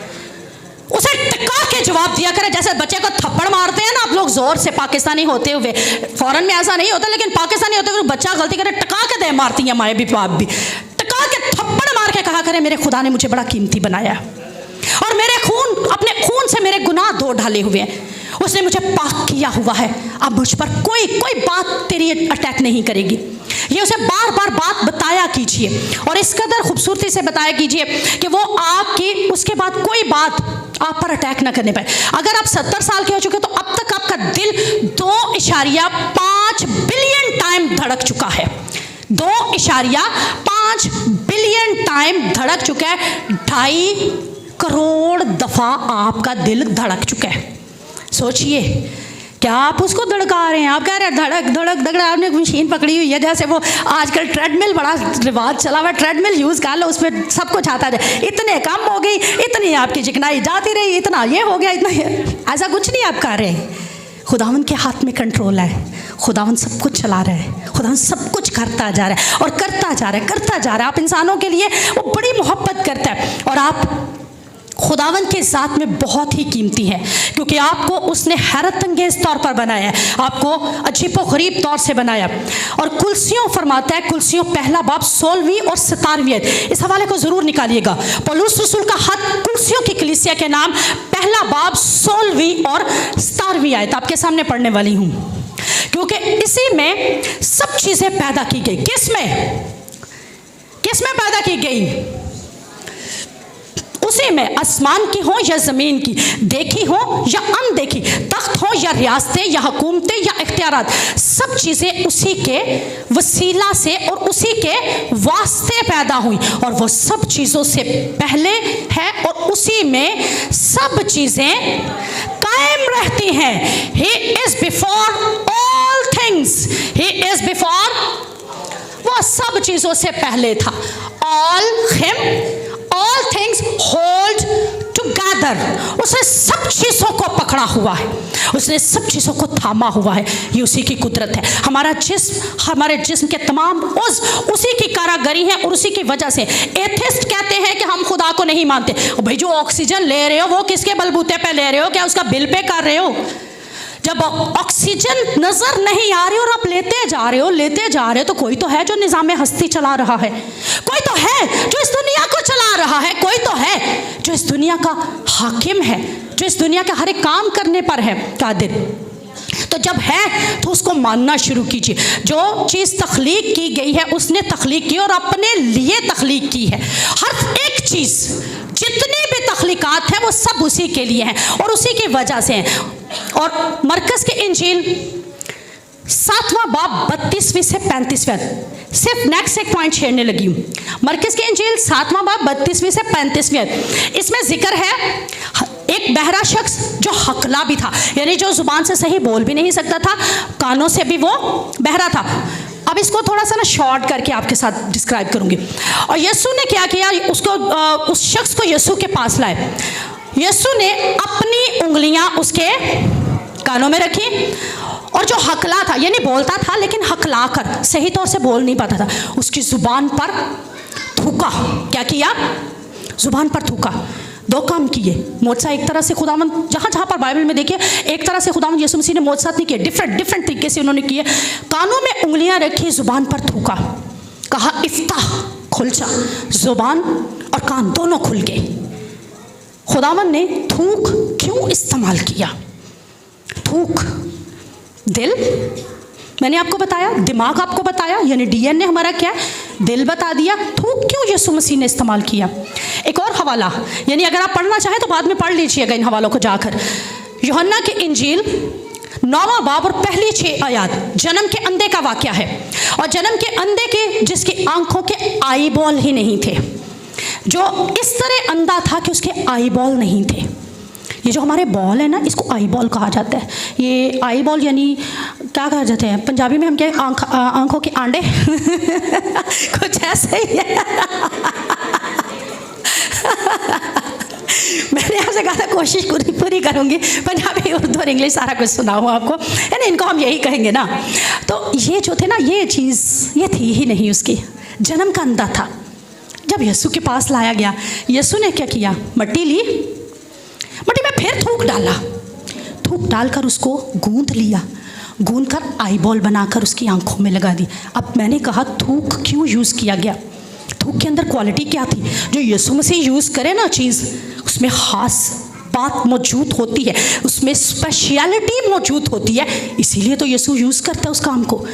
उसे टका के जवाब दिया करे, जैसे बच्चे को थप्पड़ मारते हैं ना आप लोग जोर से, पाकिस्तानी होते हुए, फॉरेन में ऐसा नहीं होता, लेकिन पाकिस्तानी होते हुए बच्चा गलती करे टका के दे मारती हैं माए भी बाप भी, टका के थप्पड़ मार के कहा करे मेरे खुदा ने मुझे बड़ा कीमती बनाया और अपने खून से मेरे गुनाह धो डाले हुए हैं, उसने मुझे पाक किया हुआ है। अब मुझ पर कोई बात तेरी अटैक नहीं करेगी। ये उसे बार बार बात बताया कीजिए और इस कदर खूबसूरती से बताया कीजिए कि वो आपकी उसके बाद कोई बात आप पर अटैक ना करने पाए। अगर आप 70 साल के हो चुके तो अब तक आपका दिल 2.5 बिलियन टाइम धड़क चुका है। 2.5 बिलियन टाइम धड़क चुका है। 2.5 करोड़ दफ़ा आपका दिल धड़क चुका है। सोचिए, क्या आप उसको धड़का रहे हैं? आप कह रहे हैं धड़क धड़क धड़क, आपने मशीन पकड़ी हुई है, जैसे वो आजकल ट्रेडमिल बड़ा रिवाज चला हुआ है, ट्रेडमिल यूज़ कर लो, उसमें सब कुछ आता जाए, इतने कम हो गई, इतनी आपकी चिकनाई जाती रही, इतना ये हो गया, इतना। ऐसा कुछ नहीं आप कर रहे हैं। खुदावंद के हाथ में कंट्रोल है, खुदावंद सब कुछ चला रहा है, खुदावंद सब कुछ करता जा रहा है और करता जा रहा है। आप इंसानों के लिए वो बड़ी मोहब्बत करता है और आप खुदावन के ज़ात में बहुत ही कीमती है, क्योंकि आपको उसने हैरत अंगेज तौर पर बनाया है, आपको अजीब व गरीब तौर से बनाया। और कुलसियों फरमाता है, कुलसियों पहला बाब 16वीं और 17वीं आयत, इस हवाले को ज़रूर निकालिएगा। पौलुस रसूल का खत कुलसियों की कलीसिया के नाम, पहला बाब 16वीं और 17वीं आयत आपके सामने पढ़ने वाली हूँ, क्योंकि इसी में सब चीज़ें पैदा की गई। किस में पैदा की गई? उसी में, आसमान की हो या ज़मीन की, देखी हो या अनदेखी, तख्त हो या रियासतें या हुकूमतें या इख्तियारात, सब चीज़ें उसी के वसीला से और उसी के वास्ते पैदा हुई, और वो सब चीज़ों से पहले है और उसी में सब चीज़ें कायम रहती हैं। He is before all things, He is before, वो सब चीज़ों से पहले था। All things hold together, उसने सब चीज़ों को पकड़ा हुआ है, उसने सब चीज़ों को थामा हुआ है। ये उसी की कुदरत है। हमारा जिस्म, हमारे जिस्म के तमाम उसी की कारागरी है, और उसी की वजह से एथिस्ट कहते हैं कि हम खुदा को नहीं मानते। भाई जो ऑक्सीजन ले रहे हो वो किसके बलबूते पे ले रहे हो? क्या उसका बिल पे कर रहे हो? जब ऑक्सीजन नजर नहीं आ रही और आप लेते जा रहे हो तो कोई तो है जो निज़ाम हस्ती चला रहा है, कोई तो है जो इस दुनिया को चला रहा है, कोई तो है जो इस दुनिया का हाकिम है, जो इस दुनिया के हर एक काम करने पर है कादिर। तो जब है तो उसको मानना शुरू कीजिए। जो चीज़ तख्लीक की गई है उसने तख्लीक की और अपने लिए तख्लीक की है। हर एक चीज़, जितनी भी तख्लीकात हैं वो सब उसी के लिए हैं और उसी की वजह से हैं। और मरकज़ के इंजील 7वां बाब 32वीं से 35वीं, सिर्फ नेक्स्ट एक पॉइंट छेड़ने लगी हूँ। मरकज़ के इंजील 7वां बाब 32वीं से 35वीं, इसमें जिक्र है एक बहरा शख्स जो हकला भी था, यानी जो ज़ुबान से सही बोल भी नहीं सकता था, कानों से भी वो बहरा था। अब इसको थोड़ा सा ना शॉर्ट करके आपके साथ डिस्क्राइब करूँगी। और यीशु ने क्या किया, उस शख्स को यीशु के पास लाए। यीशु ने अपनी उंगलियां उसके कानों में रखी, और जो हकला था, यानी बोलता था लेकिन हकला कर, सही तौर से बोल नहीं पाता था, उसकी ज़ुबान पर थूका। क्या किया? ज़ुबान पर थूका। दो काम किए। मोजज़ा एक तरह से खुदावंद, जहाँ पर बाइबल में देखिए, एक तरह से खुदावंद यीशु मसीह ने मोजज़ात नहीं किए, डिफरेंट तरीके से उन्होंने किए। कानों में उंगलियां रखी, ज़ुबान पर थूका, कहा इफ्ताह, खुल जा। ज़ुबान और कान दोनों खुल गए। खुदावंद ने थूक क्यों इस्तेमाल किया? थूक, दिल, मैंने आपको बताया, दिमाग आपको बताया, यानी डीएनए हमारा क्या है, दिल बता दिया। थूक क्यों यीशु मसीह ने इस्तेमाल किया? एक और हवाला, यानी अगर आप पढ़ना चाहें तो बाद में पढ़ लीजिएगा इन हवालों को जाकर। यूहन्ना के इंजील 9वां बाब और पहली 6 आयत, जन्म के अंधे का वाक़या है। और जन्म के अंधे के जिसकी आंखों के आई बॉल ही नहीं थे, जो इस तरह अंधा था कि उसके आई बॉल नहीं थे। ये जो हमारे बॉल है ना, इसको आई बॉल कहा जाता है। ये आई बॉल यानी क्या कहा जाते हैं पंजाबी में, हम क्या, आंखों के आंडे कुछ ऐसे ही है। मैंने आपसे कहा था कोशिश पूरी करूँगी, पंजाबी, उर्दू और इंग्लिश सारा कुछ सुनाऊँ आपको, है ना, इनको हम यही कहेंगे ना। तो ये जो थे ना, ये चीज़ ये थी ही नहीं उसकी, जन्म का अंधा था। जब यीशु के पास लाया गया, यीशु ने क्या किया? मट्टी ली, मट्टी में फिर थूक डाला, थूक डालकर उसको गूंथ लिया, गूंथ कर आई बॉल बनाकर उसकी आंखों में लगा दी। अब मैंने कहा थूक क्यों यूज़ किया गया? थूक के अंदर क्वालिटी क्या थी? जो यीशु मसीह यूज़ करे ना चीज़, उसमें ख़ास बात मौजूद होती है, उसमें स्पेशलिटी मौजूद होती है, इसीलिए तो यीशु यूज़ करता है उस काम को।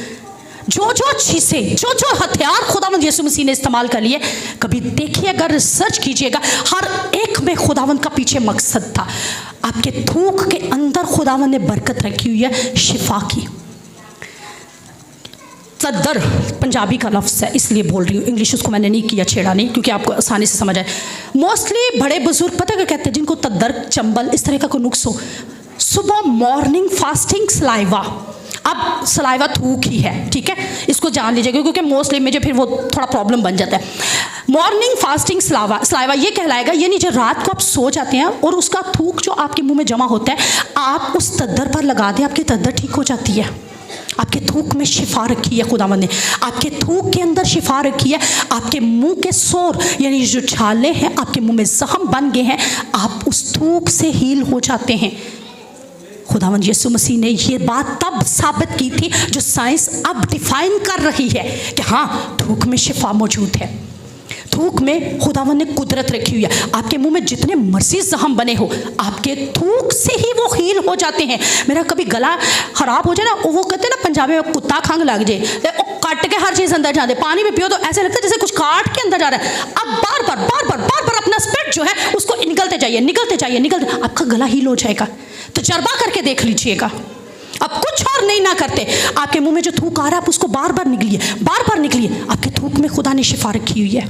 जो चीज़ें, जो हथियार खुदावंद यीशु मसीह ने इस्तेमाल कर लिए, कभी देखिए, अगर रिसर्च कीजिएगा, हर एक में खुदावंद का पीछे मकसद था। आपके थूक के अंदर खुदावंद ने बरकत रखी हुई है, शिफा की। तद्दर पंजाबी का लफ्ज़ है, इसलिए बोल रही हूँ, इंग्लिश उसको मैंने नहीं किया, छेड़ा नहीं, क्योंकि आपको आसानी से समझ आए। मोस्टली बड़े बुजुर्ग पता क्या कहते हैं, जिनको तद्दर, चंबल, इस तरह का कोई नुक्स हो, सुबह मॉर्निंग फास्टिंग सलाइवा, अब सलाइवा थूक ही है, ठीक है, इसको जान लीजिएगा, क्योंकि मोस्टली में जो फिर वो थोड़ा प्रॉब्लम बन जाता है। मॉर्निंग फास्टिंग सलाइवा ये कहलाएगा, यानी जो रात को आप सो जाते हैं और उसका थूक जो आपके मुंह में जमा होता है, आप उस तद्दर पर लगा दें, आपकी तद्दर ठीक हो जाती है। आपके थूक में शिफा रखी है खुदावंद ने, आपके थूक के अंदर शिफा रखी है। आपके मुंह के सोर यानी जो छाले हैं, आपके मुंह में जख्म बन गए हैं, आप उस थूक से हील हो जाते हैं। खुदावंद यीशु मसीह ने ये बात तब साबित की थी जो साइंस अब डिफाइन कर रही है कि हाँ, थूक में शिफा मौजूद है। थूक में खुदावंद ने कुदरत रखी हुई है। आपके मुंह में जितने मर्जी जख्म बने हो, आपके थूक से ही वो हील हो जाते हैं। मेरा कभी गला खराब हो जाए ना, वो कहते हैं ना पंजाबी में कुत्ता खंग लग जाए, वो काट के हर चीज़ अंदर जाते, पानी में पियो तो ऐसे लगता है जैसे कुछ काट के अंदर जा रहा है। अब बार बार अपना स्पिट जो है उसको निकलते जाइए, आपका गला हील हो जाएगा। तजर्बा करके देख लीजिएगा। अब कुछ और नहीं ना करते, आपके मुंह में जो थूक आ रहा है आप उसको बार बार निकलिए। आपके थूक में खुदा ने शिफा रखी हुई है।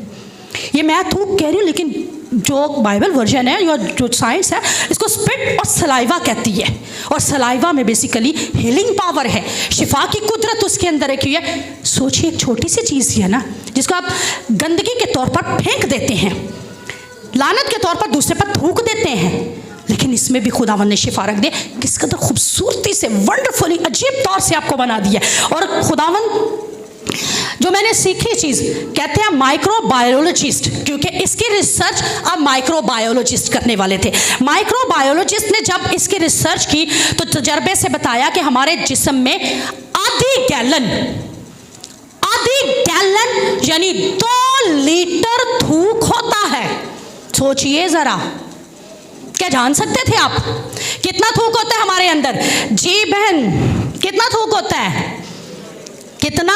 ये मैं थूक कह रही हूँ, लेकिन जो बाइबल वर्जन है या जो साइंस है इसको स्पिट और सलाइवा कहती है। और सलाइवा में बेसिकली हीलिंग पावर है, शिफा की कुदरत उसके अंदर रखी हुई है। सोचिए, एक छोटी सी चीज़ है ना जिसको आप गंदगी के तौर पर फेंक देते हैं, लानत के तौर पर दूसरे पर थूक देते हैं, लेकिन इसमें भी खुदावंद ने शिफा रख दी। किस कदर खूबसूरती से, वंडरफुली, अजीब तौर से आपको बना दिया। और खुदावंद जो मैंने सीखी चीज़, कहते हैं माइक्रोबायोलॉजिस्ट, क्योंकि इसकी रिसर्च अब माइक्रोबायोलॉजिस्ट करने वाले थे। माइक्रोबायोलॉजिस्ट ने जब इसकी रिसर्च की तो तजर्बे से बताया कि हमारे जिस्म में आधी गैलन यानी 2 लीटर थूक होता है। सोचिए ज़रा, क्या जान सकते थे आप कितना थूक होता है हमारे अंदर? जी बहन, कितना थूक होता है? कितना?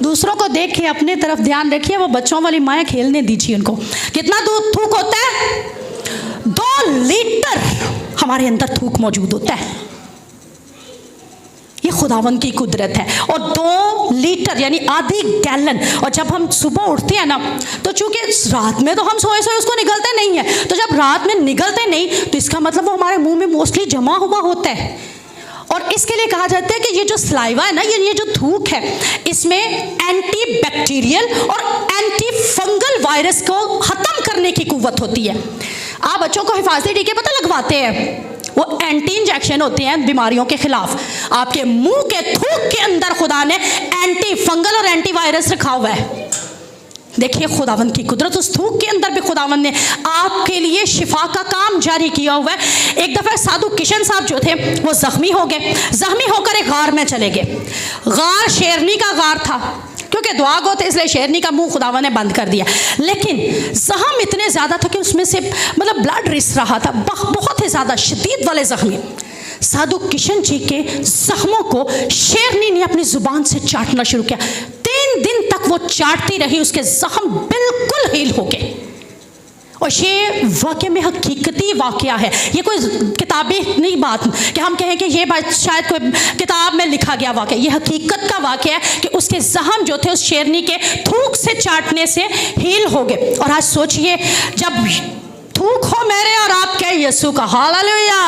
दूसरों को देख के अपने तरफ ध्यान रखिए, वो बच्चों वाली माएँ खेलने दीजिए उनको। कितना थूक होता है? 2 लीटर हमारे अंदर थूक मौजूद होता है। ये खुदावंद की कुदरत है। और 2 लीटर यानी आधी गैलन। और जब हम सुबह उठते हैं ना, तो चूंकि रात में तो हम सोए उसको निगलते नहीं है, तो जब रात में निगलते नहीं तो इसका मतलब वो हमारे मुंह में मोस्टली जमा हुआ होता है। और इसके लिए कहा जाता है कि ये जो सलाइवा है ना, ये जो थूक है, इसमें एंटी बैक्टीरियल और एंटी फंगल वायरस को ख़त्म करने की कुव्वत होती है। आप बच्चों को हिफाजती टीके पता लगवाते हैं, वो एंटी इंजेक्शन होते हैं बीमारियों के खिलाफ। आपके मुंह के थूक के अंदर खुदा ने एंटी फंगल और एंटी वायरस रखा हुआ है। देखिए खुदावंद की कुदरत, उस थूक के अंदर भी खुदावंद ने आपके लिए शिफा का काम जारी किया हुआ है। एक दफ़ा साधु किशन साहब जो थे वो जख्मी हो गए, जख्मी होकर एक गार में चले गए। गार शेरनी का गार था, क्योंकि दुआ गो थे इसलिए शेरनी का मुंह खुदावंद ने बंद कर दिया। लेकिन जख्म इतने ज़्यादा था कि उसमें से मतलब ब्लड रिस रहा था, बहुत ही ज़्यादा शदीद वाले जख्मी। साधु किशन जी के जख्मों को शेरनी ने अपनी जुबान से चाटना शुरू किया। 3 दिन तक वो चाटती रही, उसके जख्म बिल्कुल हील हो गए। और ये वाक़े में हकीकती वाक़या है, ये कोई किताबी नहीं बात कि हम कहें कि ये बात शायद कोई किताब में लिखा गया वाक़या। ये हकीकत का वाक़या है कि उसके जख्म जो थे उस शेरनी के थूक से चाटने से हील हो गए। और आज सोचिए, जब थूक हो मेरे और आपके यीशु का, हालेलुया,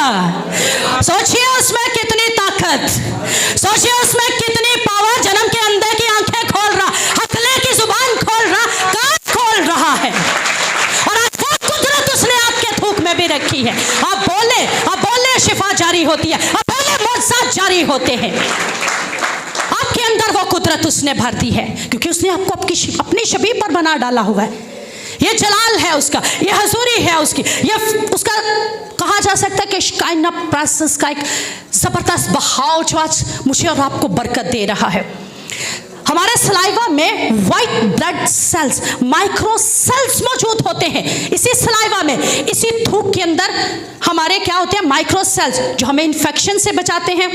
सोचिए उसमें कितनी ताकत, सोचिए उसमें कितनी पावर। जन्म के अंदर की आंखें खोल रहा, हथले की जुबान खोल रहा, कान खोल रहा है। और आज वो कुदरत उसने आपके थूक में भी रखी है। आप बोले शिफा जारी होती है, आप बोले मौजज़ात जारी होते हैं। आपके अंदर वो कुदरत उसने भर दी है, क्योंकि उसने आपको अपनी शबीह पर बना डाला हुआ है। ये जलाल है उसका, ये हजूरी है उसकी, ये उसका कहा जा सकता है कि काइना प्रेजेंस का एक ज़बरदस्त बहाव जो आज मुझे और आपको बरकत दे रहा है। हमारे सलाइवा में white blood cells, micro cells मौजूद होते हैं। इसी सलाइवा में, इसी थूक के अंदर हमारे क्या होते हैं? माइक्रो सेल्स, जो हमें इन्फेक्शन से बचाते हैं।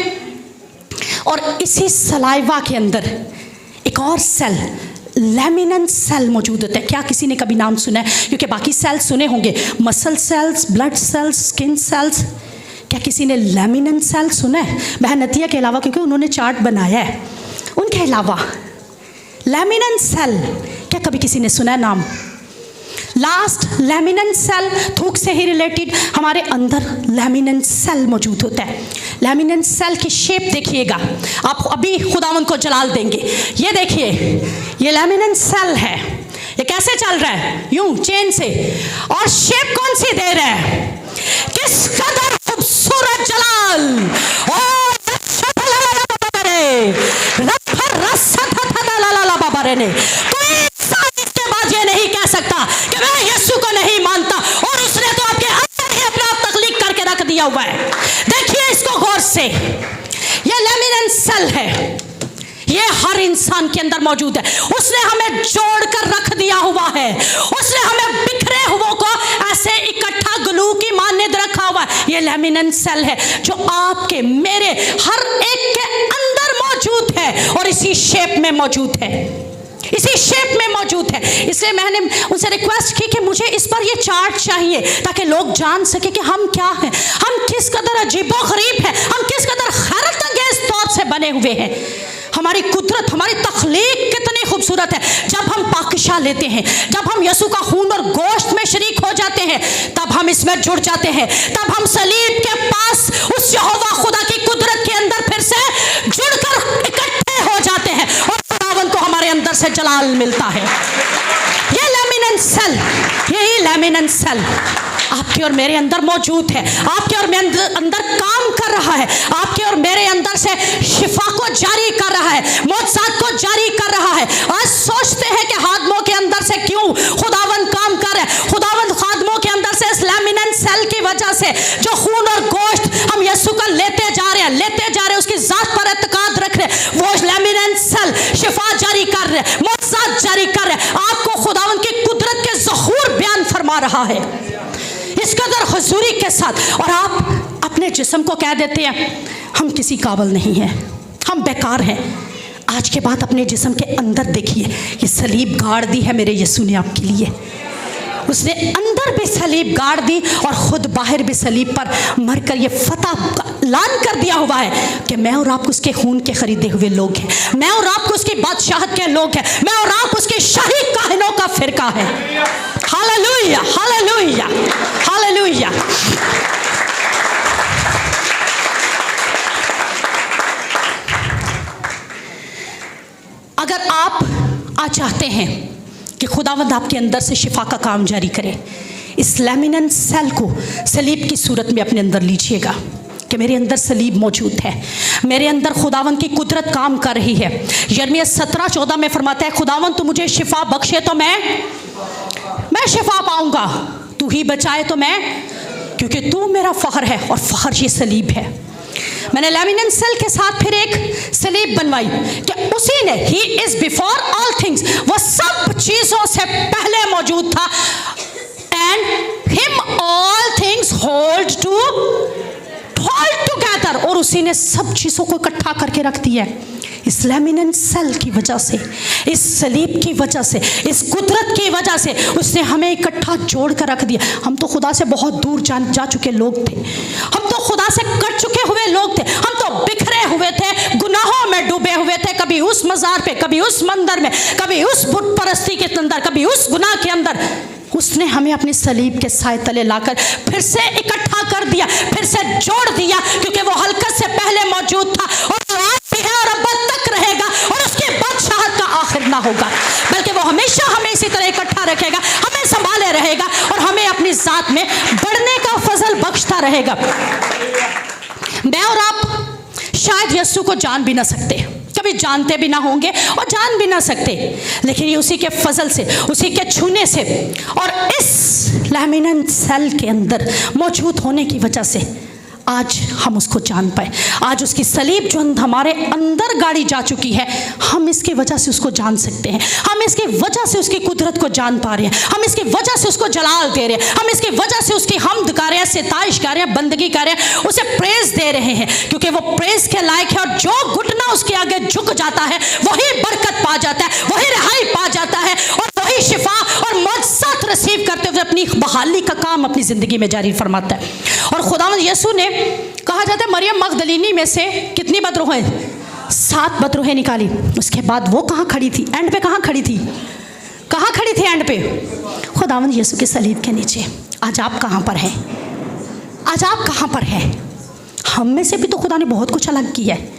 और इसी सलाइवा के अंदर एक और सेल, लैमिनन सेल मौजूद होता है। क्या किसी ने कभी नाम सुना है? क्योंकि बाकी सेल्स सुने होंगे, muscle cells, blood cells, skin cells. क्या किसी ने लैमिनन सेल सुना है? बहन नतिया के अलावा, क्योंकि उन्होंने चार्ट बनाया है, उनके अलावा लैमिनन सेल क्या कभी किसी ने सुना है नाम? लास्ट लैमिनन सेल, थूक से ही रिलेटेड हमारे अंदर लैमिनन सेल मौजूद होता है। लैमिनन सेल की शेप देखिएगा, आप अभी खुदावंद को जलाल देंगे। ये देखिए, ये लैमिनन सेल है। ये कैसे चल रहा है? यूं चेन से। और शेप कौन सी दे रहा है? किस कदर खूबसूरत जलाल! कोई इसके बाद ये नहीं कह सकता कि मैं यीशु को नहीं मानता, और उसने तो आपके अंदर ही अपना आप तख्लीक करके रख दिया हुआ है। देखिए इसको गौर से, ये लेमिनेंट सेल है, ये हर इंसान के अंदर मौजूद है। उसने हमें जोड़कर रख दिया हुआ है, उसने हमें बिखरे हुए को ऐसे इकट्ठा ग्लू की मानद रखा हुआ है। ये लेमिनेंट सेल है जो आपके मेरे हर एक के अंदर मौजूद है और इसी शेप में मौजूद है, इसी शेप में मौजूद है। इसलिए मैंने उनसे रिक्वेस्ट की कि मुझे इस पर ये चार्ट चाहिए ताकि लोग जान सके कि हम क्या हैं, हम किस कदर अजीबोगरीब हैं, हम किस कदर हैरत अंगेज तौर से बने हुए हैं। हमारी कुदरत, हमारी तख्लीक कितनी खूबसूरत है। जब हम पाकिशा लेते हैं, जब हम यीशु का खून और गोश्त में शरीक हो जाते हैं, तब हम इसमें जुड़ जाते हैं, तब हम सलीब के पास उस यहोवा खुदा की कुदरत के अंदर फिर से जुड़कर इकट्ठे हो जाते हैं और खुदावंद को हमारे अंदर से जलाल मिलता है। ये लेमिनेंट सेल, यही लेमिनेंट सेल आपके और मेरे अंदर मौजूद है, आपके और मेरे अंदर काम कर रहा है, आपके और मेरे अंदर से शिफा को जारी कर रहा है, मौजज़ात को जारी कर रहा है। आज सोचते हैं कि खादमों के अंदर से क्यों खुदावंद काम कर रहा है। खुदावंद खादमों के अंदर से इस लेमिनेंट सेल की वजह से जो खून और गोश्त हम यीशु का लेते जा रहे हैं, उसकी जात पर एतकाद रख रहे हैं, वो लेमिनेंट सेल शिफा जारी कर रहे हैं, मौजज़ात जारी कर रहे हैं, आपको खुदावंद की कुदरत के ज़हूर बयान फरमा रहा है इस कदर हुजूरी के साथ। और आप अपने जिस्म को कह देते हैं हम किसी काबिल नहीं हैं, हम बेकार हैं। आज के बाद अपने जिस्म के अंदर देखिए, ये सलीब गाड़ दी है मेरे यीशु ने आपके लिए। उसने अंदर भी सलीब गाड़ दी और खुद बाहर भी सलीब पर मरकर ये फतह लान कर दिया हुआ है कि मैं और आप उसके खून के खरीदे हुए लोग हैं, मैं और आप उसकी बादशाहत के लोग हैं, मैं और आप उसके शाही काहिनों का फिरका है। Hallelujah, hallelujah, hallelujah. अगर आप आज चाहते हैं कि खुदावंद आपके अंदर से शिफा का काम जारी करे, इस लेमिनेंट सेल को सलीब की सूरत में अपने अंदर लीजिएगा कि मेरे अंदर सलीब मौजूद है, मेरे अंदर खुदावंद की कुदरत काम कर रही है। यिर्मयाह 17:14 में फरमाता है, खुदावंद तू मुझे शिफा बख्शे तो मैं शिफा पाऊंगा, तू ही बचाए तो मैं, क्योंकि तू मेरा फ़ख्र है और फ़ख्र ये सलीब है। मैंने लेमिनेंट सेल के साथ फिर एक सलीब बनवाई कि उसी ने, he is before all things, वो सब चीज़ों से पहले मौजूद था, and him all things hold together, और उसी ने सब चीज़ों को इकट्ठा करके रख दिया है। इस लेमिनेंट सेल की वजह से, इस सलीब की वजह से, इस कुदरत की वजह से उसने हमें इकट्ठा जोड़ कर रख दिया। हम तो खुदा से बहुत दूर जा चुके लोग थे, हम तो खुदा से कट चुके हुए लोग थे, हम तो बिखरे हुए थे, गुनाहों में डूबे हुए थे, कभी उस मज़ार पे, कभी उस मंदिर में, कभी उस बुत परस्ती के अंदर, कभी उस गुनाह के अंदर। उसने हमें अपने सलीब के साए तले लाकर फिर से इकट्ठा कर दिया, फिर से जोड़ दिया, क्योंकि वो हलकत से पहले मौजूद था और आज भी है और अब तक रहेगा, और उसकी बादशाहत का आखिर ना होगा, बल्कि वो हमेशा हमें इसी तरह इकट्ठा रखेगा, हमें संभाले रहेगा और हमें अपनी जात में बढ़ने का फजल बख्शता रहेगा। मैं और आप शायद यीशु को जान भी ना सकते, कभी जानते भी ना होंगे और जान भी ना सकते, लेकिन ये उसी के फजल से, उसी के छूने से और इस लेमिनेंट सेल के अंदर मौजूद होने की वजह से आज हम उसको जान पाए। आज उसकी सलीब जो हमारे अंदर गाड़ी जा चुकी है, हम इसकी वजह से उसको जान सकते हैं, हम इसकी वजह से उसकी कुदरत को जान पा रहे हैं, हम इसकी वजह से उसको जलाल दे रहे हैं, हम इसकी वजह से उसकी हमद कर रहे हैं, सिताइश कर रहे हैं, बंदगी कर रहे हैं, उसे प्रेज दे रहे हैं, क्योंकि वो प्रेज के लायक है। और जो घुटना उसके आगे झुक जाता है वही बरकत पा जाता है, वही रिहाई पा जाता है और वही शिफा और मौजज़ात रिसीव करते हुए अपनी बहाली का काम अपनी ज़िंदगी में जारी फरमाता है। और खुदावंद यीशु ने, कहा जाता है, मरियम मगदलीनी में से कितनी बदरूहें, 7 बदरूहें निकाली। उसके बाद वो कहाँ खड़ी थी, एंड पे कहाँ खड़ी थी, कहाँ खड़ी थी एंड पे, खुदावंद यीशु के सलीब के नीचे। आज आप कहाँ पर हैं, आज आप कहाँ पर हैं? हम में से भी तो खुदा ने बहुत कुछ अलग किया है,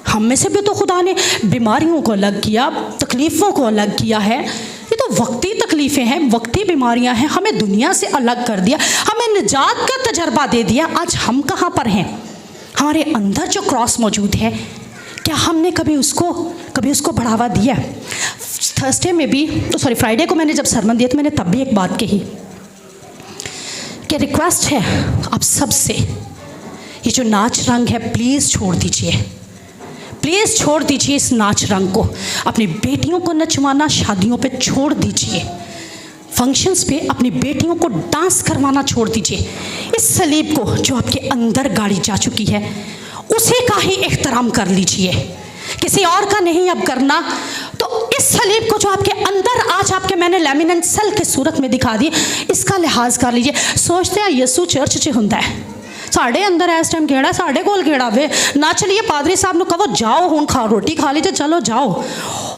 हम में से भी तो खुदा ने बीमारियों को अलग किया, तकलीफ़ों को अलग किया है। ये तो वक्ती तकलीफ़ें हैं, वक्ती बीमारियां हैं, हमें दुनिया से अलग कर दिया, हमें निजात का तजर्बा दे दिया। आज हम कहाँ पर हैं? हमारे अंदर जो क्रॉस मौजूद है, क्या हमने कभी उसको बढ़ावा दिया? थर्सडे में भी फ्राइडे को मैंने जब सरमन दिया तो मैंने तब भी एक बात कही कि रिक्वेस्ट है आप सब से, ये जो नाच रंग है प्लीज़ छोड़ दीजिए, प्लीज़ छोड़ दीजिए इस नाच रंग को। अपनी बेटियों को नचवाना शादियों पे छोड़ दीजिए, फंक्शंस पे अपनी बेटियों को डांस करवाना छोड़ दीजिए। इस सलीब को जो आपके अंदर गाड़ी जा चुकी है उसी का ही एहतराम कर लीजिए, किसी और का नहीं अब करना। तो इस सलीब को जो आपके अंदर आज आपके मैंने लैमिनेंट सेल के सूरत में दिखा दी, इसका लिहाज कर लीजिए। सोचते हैं यसू चर्च 'ਚ ਹੁੰਦਾ है, साढ़े अंदर इस टाइम गेड़ा साढ़े कोल गेड़ा वे ना चलिए पादरी साहब ने कहो जाओ हुण खा रोटी खा लीजिए, चलो जाओ।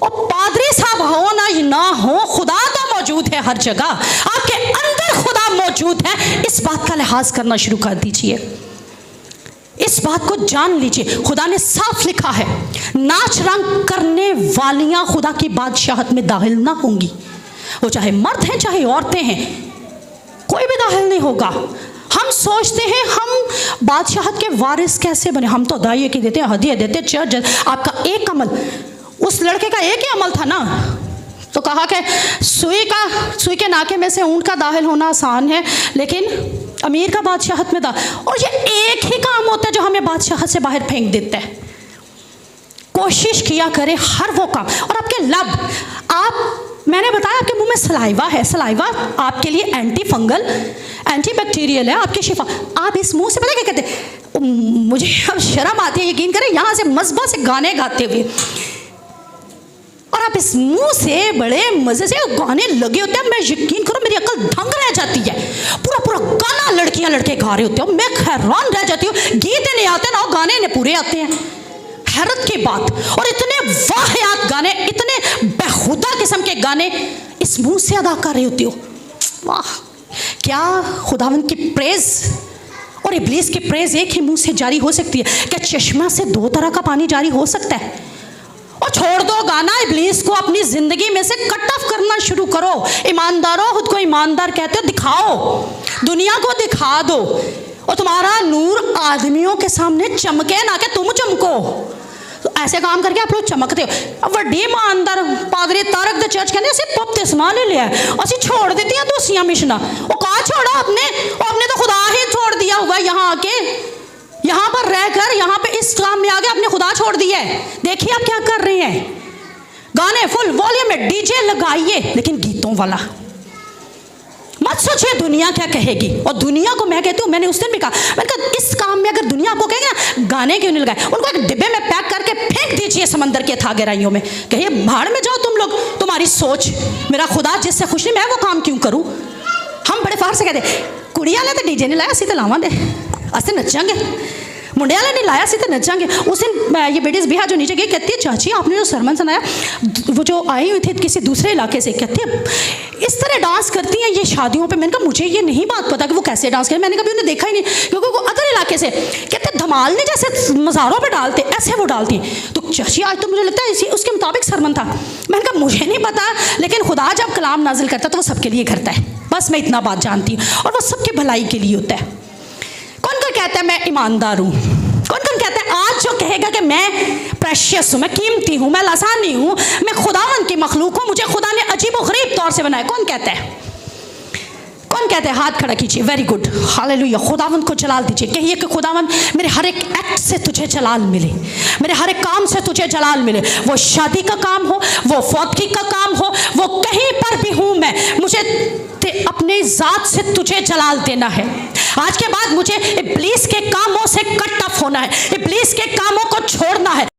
और पादरी साहब हो ना हो, खुदा तो मौजूद है हर जगह, आपके अंदर खुदा मौजूद है। इस बात का लिहाज करना शुरू कर दीजिए, इस बात को जान लीजिए। खुदा ने साफ लिखा है नाच रंग करने वालियां खुदा की बादशाहत में दाखिल ना होंगी। वो चाहे मर्द हैं चाहे औरतें हैं, कोई भी दाखिल नहीं होगा। हम सोचते हैं हम बादशाहत के वारिस कैसे बने, हम तो दाइए की देते हैं, हदिया देते, चर्च। आपका एक अमल, उस लड़के का एक ही अमल था ना, तो कहा कि सुई के नाके में से ऊंट का दाखिल होना आसान है लेकिन अमीर का बादशाहत में और ये एक ही काम होता है जो हमें बादशाहत से बाहर फेंक देता है। कोशिश किया करें हर वो काम। और आपके लब, मैंने बताया आपके मुंह में सलाइवा है, सलाइवा आपके लिए एंटी फंगल एंटी बैक्टीरियल है, आपकी शिफा। आप इस मुंह से पता क्या कहते, मुझे अब शर्म आती है, यकीन करें, यहाँ से मज़बा से गाने गाते हुए, और आप इस मुंह से बड़े मज़े से गाने लगे होते हैं। मैं यकीन करो मेरी अकल दंग रह जाती है, पूरा गाना लड़कियां लड़के गा रहे होते हो, मैं हैरान रह जाती हूँ। गीत नहीं आते ना, गाने ने पूरे आते हैं, हैरत की बात। और इतने वाहियात गाने, इतने बेहुदा किस्म के गाने इस मुंह से अदा कर रहे होती हो। वाह, क्या खुदावंद की प्रेज और इब्लीस की प्रेज एक ही मुंह से जारी हो सकती है? क्या चश्मा से दो तरह का पानी जारी हो सकता है? और छोड़ दो गाना, इब्लीस को अपनी जिंदगी में से कट ऑफ करना शुरू करो। ईमानदारों, खुद को ईमानदार कहते हो, दिखाओ, दुनिया को दिखा दो, और तुम्हारा नूर आदमियों के सामने चमके ना कि तुम चमको। तो ऐसे काम करके आप लोग चमकते हो। अब वड्डी ईमानदार पादरी तारक द चर्च कहते असीं बपतिस्मा ले लिया, असीं छोड़ देती हैं दूसरियां मिशना। वो कहाँ छोड़ा आपने तो खुदा ही छोड़ दिया हुआ यहाँ आके, यहाँ पर रहकर, यहाँ पे इस काम में आके आपने खुदा छोड़ दिया है। देखिए आप क्या कर रहे हैं, गाने फुल वॉल्यूम में डीजे लगाइए, लेकिन गीतों वाला। मत सोचिए दुनिया क्या कहेगी। और दुनिया को मैं कहती हूँ, मैंने उस दिन भी कहा, मैंने कहा इस काम में अगर दुनिया आपको कहेगी ना गाने क्यों नहीं लगाए, उनको एक डिब्बे में पैक करके फेंक दीजिए समंदर के था गहराइयों में, कहिए भाड़ में जाओ तुम लोग, तुम्हारी सोच, मेरा खुदा जिससे खुश नहीं, मैं वो काम क्यों करूँ। हम बड़े फार से कहते कुड़िया ने तो डीजे नहीं लाया, असीं तो लावां दे, असीं नचांगे, मुंडे वाले ने लाया सी तो नचांगे। उस दिन ये बेटी बिहा जो नीचे गई, कहती है चाची आपने जो सरमन सुनाया, वो जो आई हुई थी किसी दूसरे इलाके से, कहती है इस तरह डांस करती हैं ये शादियों पे। मैंने कहा मुझे ये नहीं बात पता कि वो कैसे डांस करती, मैंने कभी उन्हें देखा ही नहीं, क्योंकि वो अदर इलाके से, कहते धमाल ने जैसे मज़ारों पे डालते ऐसे वो डालती। तो चाची आज तो मुझे लगता है इसी उसके मुताबिक सरमन था। मैंने कहा मुझे नहीं पता, लेकिन खुदा जब कलाम नाजिल करता है तो वो सबके लिए करता है, बस मैं इतना बात जानती हूँ, और वो सबके भलाई के लिए होता है। कौन कौन कहता है मैं ईमानदार हूँ, कौन कौन कहता है आज जो कहेगा कि मैं प्रेशियस हूँ, मैं कीमती हूँ, मैं लासानी हूँ, मैं खुदावंद की मखलूक हूँ, मुझे खुदा ने अजीब व गरीब तौर से बनाया, कौन कहता है? कौन कहते हैं? हाथ खड़ा कीजिए। Very good, hallelujah. खुदावंद को जलाल दीजिए, कहिए कि खुदावंद मेरे हर एक एक्ट से तुझे जलाल मिले, मेरे हर एक काम से तुझे जलाल मिले। वो शादी का काम हो, वो फौतगी का काम हो, वो कहीं पर भी हूँ मैं, मुझे अपने ज़ात से तुझे जलाल देना है। आज के बाद मुझे इब्लीस के कामों से कट ऑफ होना है, इब्लीस के कामों को छोड़ना है।